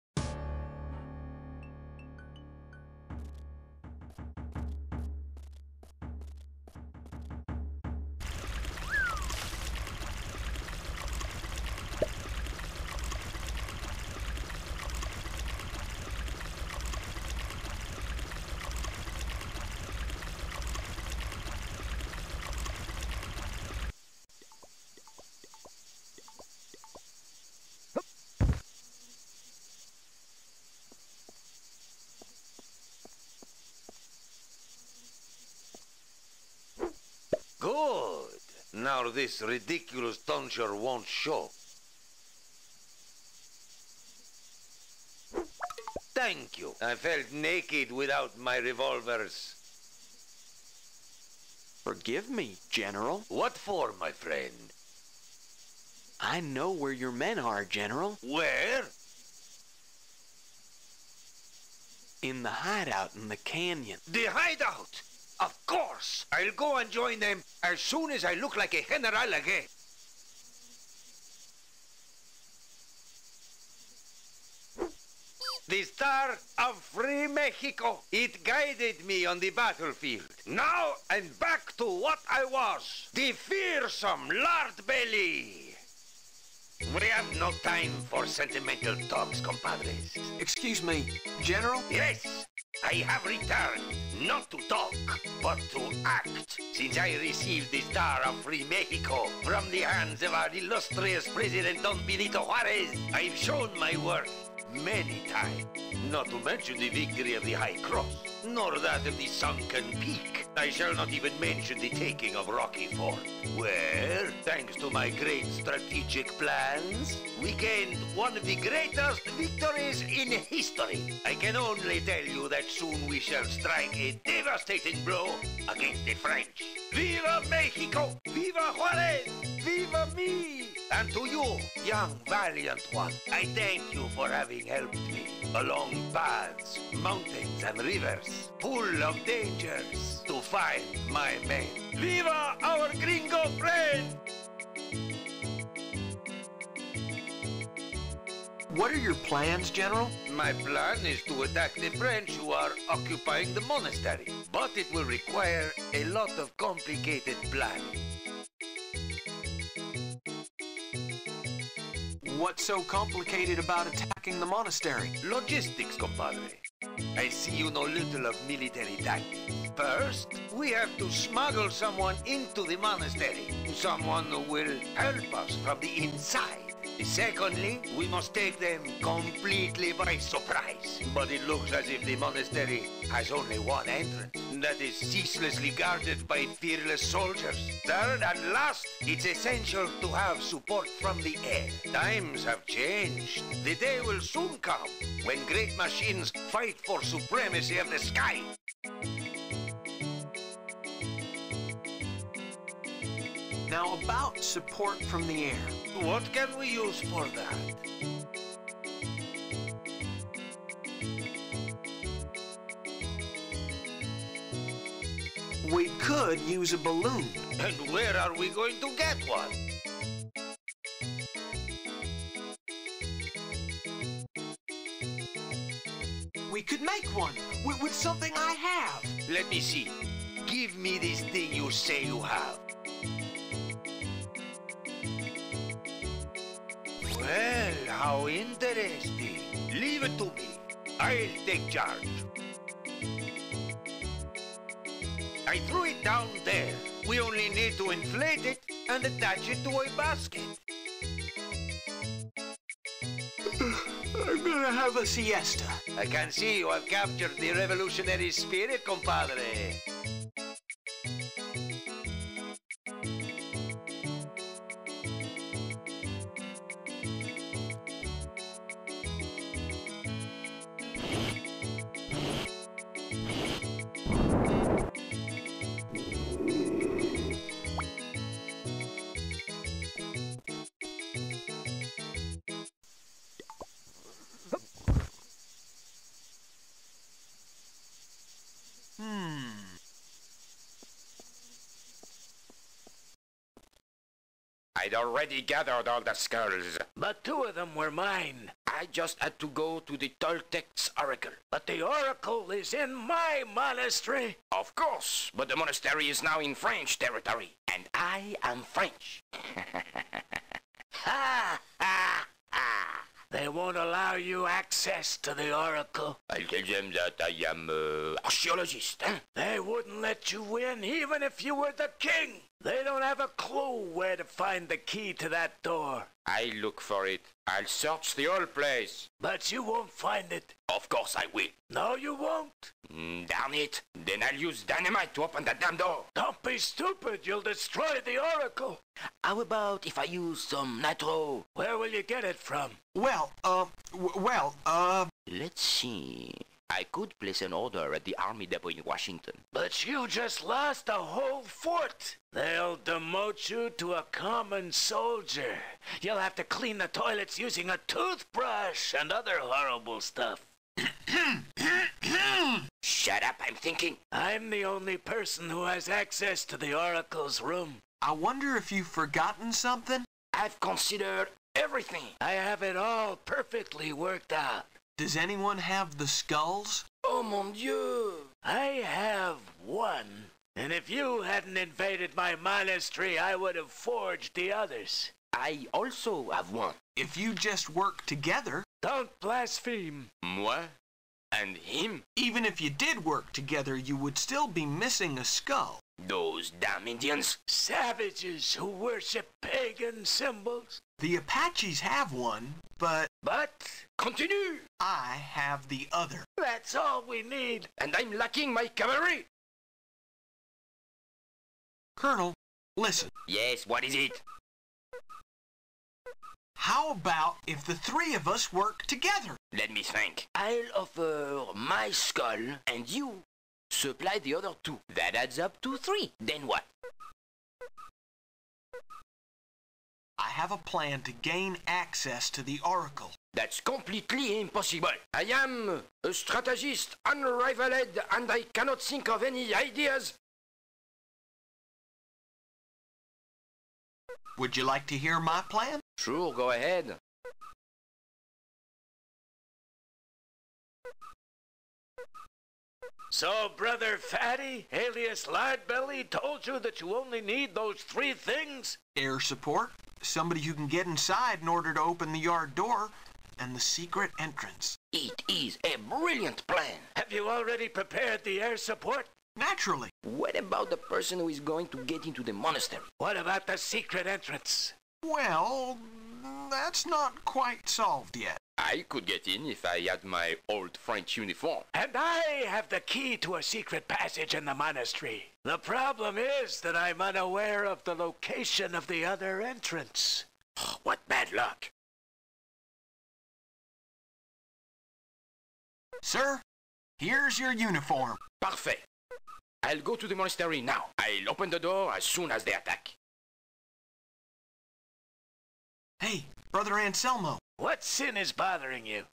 Good. Now this ridiculous tonsure won't show. Thank you. I felt naked without my revolvers. Forgive me, General. What for, my friend? I know where your men are, General. Where? In the hideout in the canyon. The hideout? Of course! I'll go and join them as soon as I look like a general again. The Star of Free Mexico. It guided me on the battlefield. Now I'm back to what I was. The fearsome Lord Belly. We have no time for sentimental talks, compadres. Excuse me, General? Yes, I have returned, not to talk, but to act. Since I received the Star of Free Mexico from the hands of our illustrious President Don Benito Juarez, I've shown my worth many times. Not to mention the victory of the High Cross, nor that of the Sunken Peak. I shall not even mention the taking of Rocky Ford, where, thanks to my great strategic plans, we gained one of the greatest victories in history. I can only tell you that soon we shall strike a devastating blow against the French. Viva Mexico! Viva Juarez! Viva me! And to you, young valiant one, I thank you for having helped me along paths, mountains and rivers, full of dangers, to find my men. Viva our gringo friend! What are your plans, General? My plan is to attack the French who are occupying the monastery, but it will require a lot of complicated planning. What's so complicated about attacking the monastery? Logistics, compadre. I see you know little of military tactics. First, we have to smuggle someone into the monastery. Someone who will help us from the inside. Secondly, we must take them completely by surprise. But it looks as if the monastery has only one entrance. That is ceaselessly guarded by fearless soldiers. Third and last, it's essential to have support from the air. Times have changed. The day will soon come when great machines fight for supremacy of the sky. Now about support from the air. What can we use for that? We could use a balloon. And where are we going to get one? We could make one with something I have. Let me see. Give me this thing you say you have. Well, how interesting. Leave it to me. I'll take charge. I threw it down there. We only need to inflate it and attach it to a basket. I'm gonna have a siesta. I can see you have captured the revolutionary spirit, compadre. I'd already gathered all the skulls. But 2 of them were mine. I just had to go to the Toltecs oracle. But the oracle is in my monastery. Of course, but the monastery is now in French territory, and I am French. Ha! Ha! Ha! They won't allow you access to the oracle. I'll tell them that I am archaeologist. Huh? They wouldn't let you in even if you were the king. They don't have a clue where to find the key to that door. I'll look for it. I'll search the whole place. But you won't find it. Of course I will. No, you won't. Darn it. Then I'll use dynamite to open that damn door. Don't be stupid. You'll destroy the oracle. How about if I use some nitro? Where will you get it from? Well, Let's see. I could place an order at the Army Depot in Washington. But you just lost a whole fort. They'll demote you to a common soldier. You'll have to clean the toilets using a toothbrush and other horrible stuff. Shut up, I'm thinking. I'm the only person who has access to the oracle's room. I wonder if you've forgotten something? I've considered everything. I have it all perfectly worked out. Does anyone have the skulls? Oh, mon Dieu. I have one. And if you hadn't invaded my monastery, I would have forged the others. I also have one. If you just work together... Don't blaspheme. Moi? And him? Even if you did work together, you would still be missing a skull. Those damn Indians. Savages who worship pagan symbols. The Apaches have one, but... Continue. I have the other. That's all we need. And I'm lacking my cavalry. Colonel, listen. Yes, what is it? How about if the 3 of us work together? Let me think. I'll offer my skull, and you supply the other 2. That adds up to 3. Then what? I have a plan to gain access to the oracle. That's completely impossible. I am a strategist unrivaled, and I cannot think of any ideas. Would you like to hear my plan? Sure, go ahead. So, Brother Fatty, alias Lardbelly, told you that you only need those 3 things? Air support, somebody who can get inside in order to open the yard door, and the secret entrance. It is a brilliant plan. Have you already prepared the air support? Naturally. What about the person who is going to get into the monastery? What about the secret entrance? Well, that's not quite solved yet. I could get in if I had my old French uniform. And I have the key to a secret passage in the monastery. The problem is that I'm unaware of the location of the other entrance. What bad luck. Sir, here's your uniform. Parfait. I'll go to the monastery now. I'll open the door as soon as they attack. Hey, Brother Anselmo. What sin is bothering you?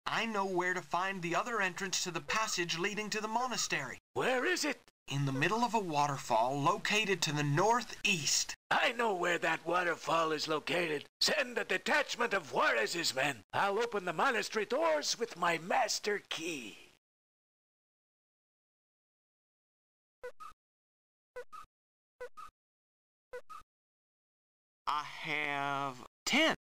I know where to find the other entrance to the passage leading to the monastery. Where is it? In the middle of a waterfall located to the northeast. I know where that waterfall is located. Send a detachment of Juarez's men. I'll open the monastery doors with my master key. I have $10.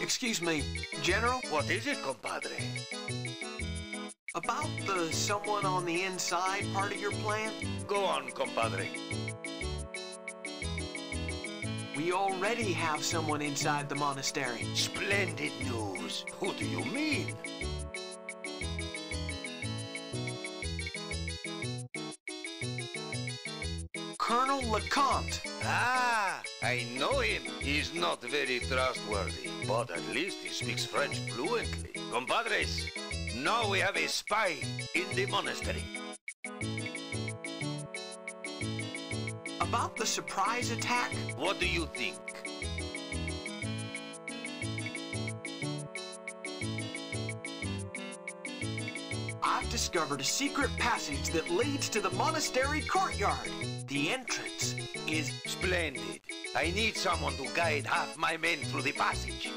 Excuse me, General? What is it, compadre? About the someone on the inside part of your plan? Go on, compadre. We already have someone inside the monastery. Splendid news. Who do you mean? Colonel LeComte. Ah, I know him. He's not very trustworthy, but at least he speaks French fluently. Compadres, now we have a spy in the monastery. About the surprise attack? What do you think? I've discovered a secret passage that leads to the monastery courtyard. The entrance is splendid. I need someone to guide half my men through the passage.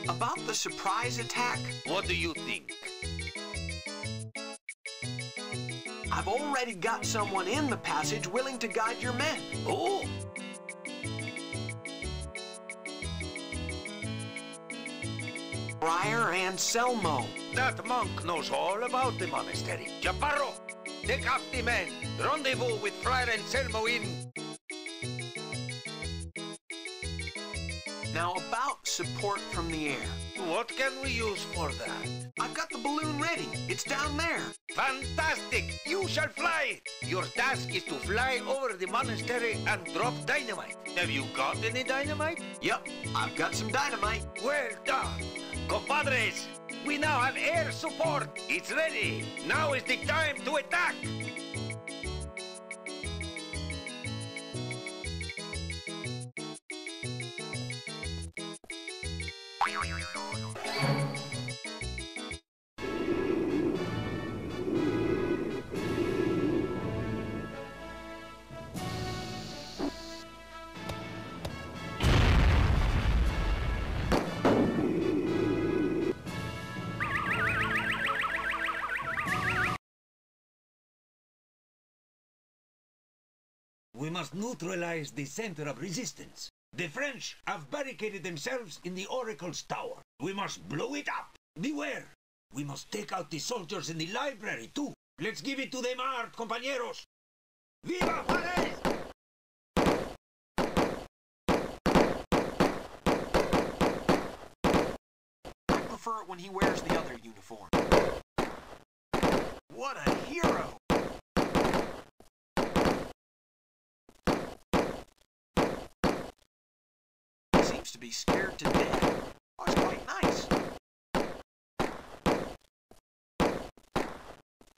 About the surprise attack? What do you think? I've already got someone in the passage willing to guide your men. Oh! Friar Anselmo. That monk knows all about the monastery. Chaparro, take off the men. Rendezvous with Friar Anselmo in... Now about support from the air. What can we use for that? I've got the balloon ready. It's down there. Fantastic! You shall fly! Your task is to fly over the monastery and drop dynamite. Have you got any dynamite? Yep, I've got some dynamite. Well done! Compadres, we now have air support. It's ready. Now is the time to attack. We must neutralize the center of resistance. The French have barricaded themselves in the Oracle's tower. We must blow it up. Beware! We must take out the soldiers in the library, too. Let's give it to them hard, compañeros! Viva Juárez! I prefer it when he wears the other uniform. What a hero! Seems to be scared to death. Oh, it's quite nice.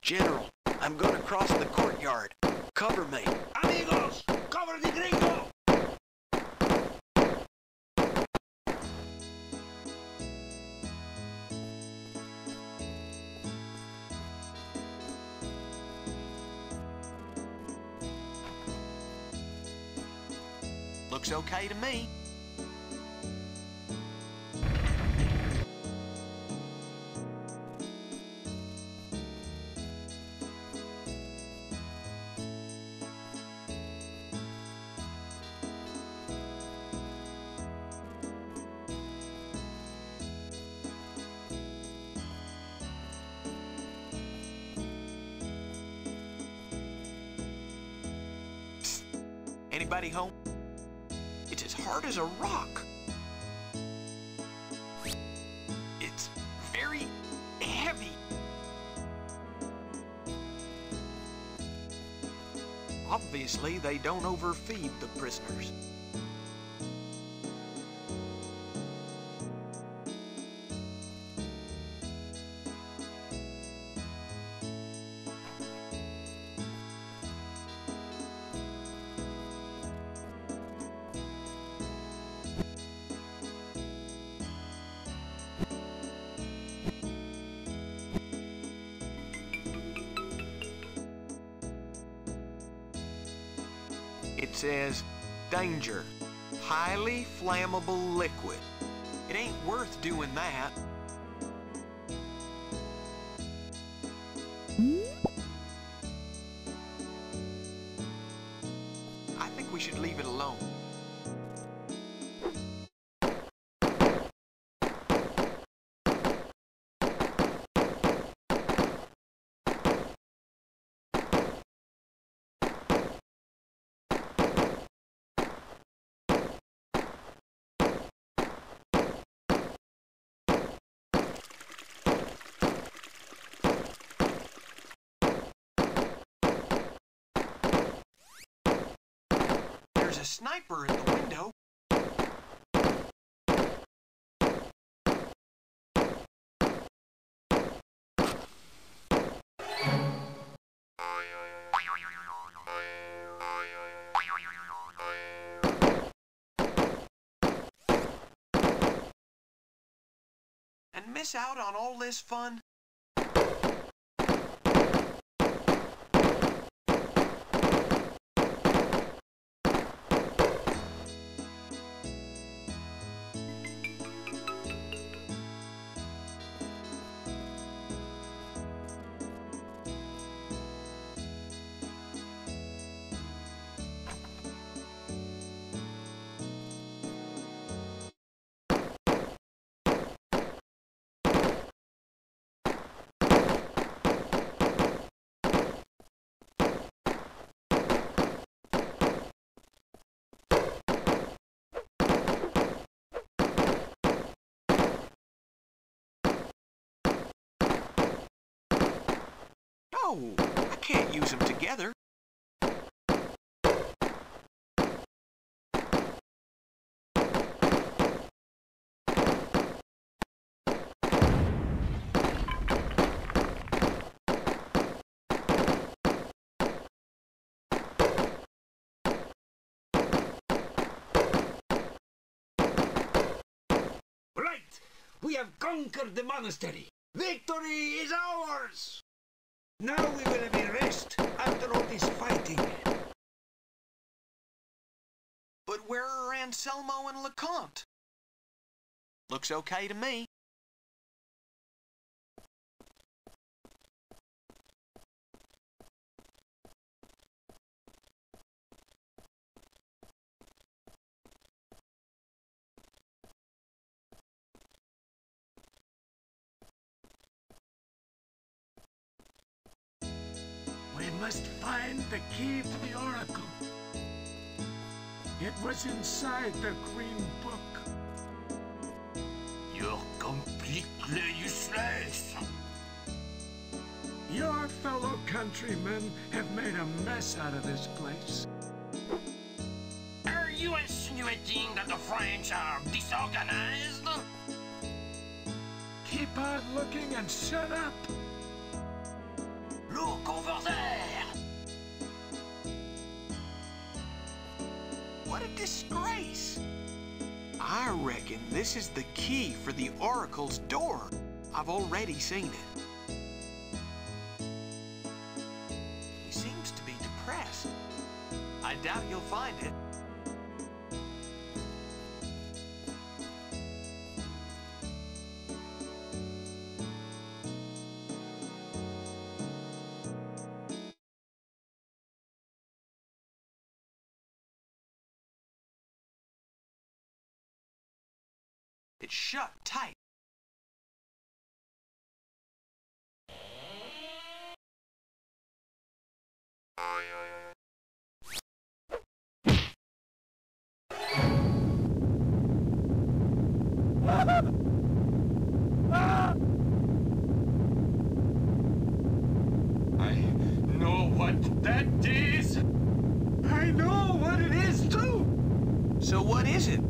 General, I'm gonna cross the courtyard. Cover me. Amigos, cover the gringo! Looks okay to me. Anybody home? It's as hard as a rock. It's very heavy. Obviously, they don't overfeed the prisoners. It says, danger, highly flammable liquid. It ain't worth doing that. I think we should leave it alone. there's a sniper at the window. And miss out on all this fun? No, I can't use them together. Right! We have conquered the monastery. Victory is ours! Now we will have a rest after all this fighting. But where are Anselmo and LeComte? Looks okay to me. We must find the key to the oracle. It was inside the green book. You're completely useless. Your fellow countrymen have made a mess out of this place. Are you insinuating that the French are disorganized? Keep on looking and shut up. Look over there! What a disgrace! I reckon this is the key for the oracle's door. I've already seen it. He seems to be depressed. I doubt you'll find it. It's shut tight. I know what that is. I know what it is, too. So what is it?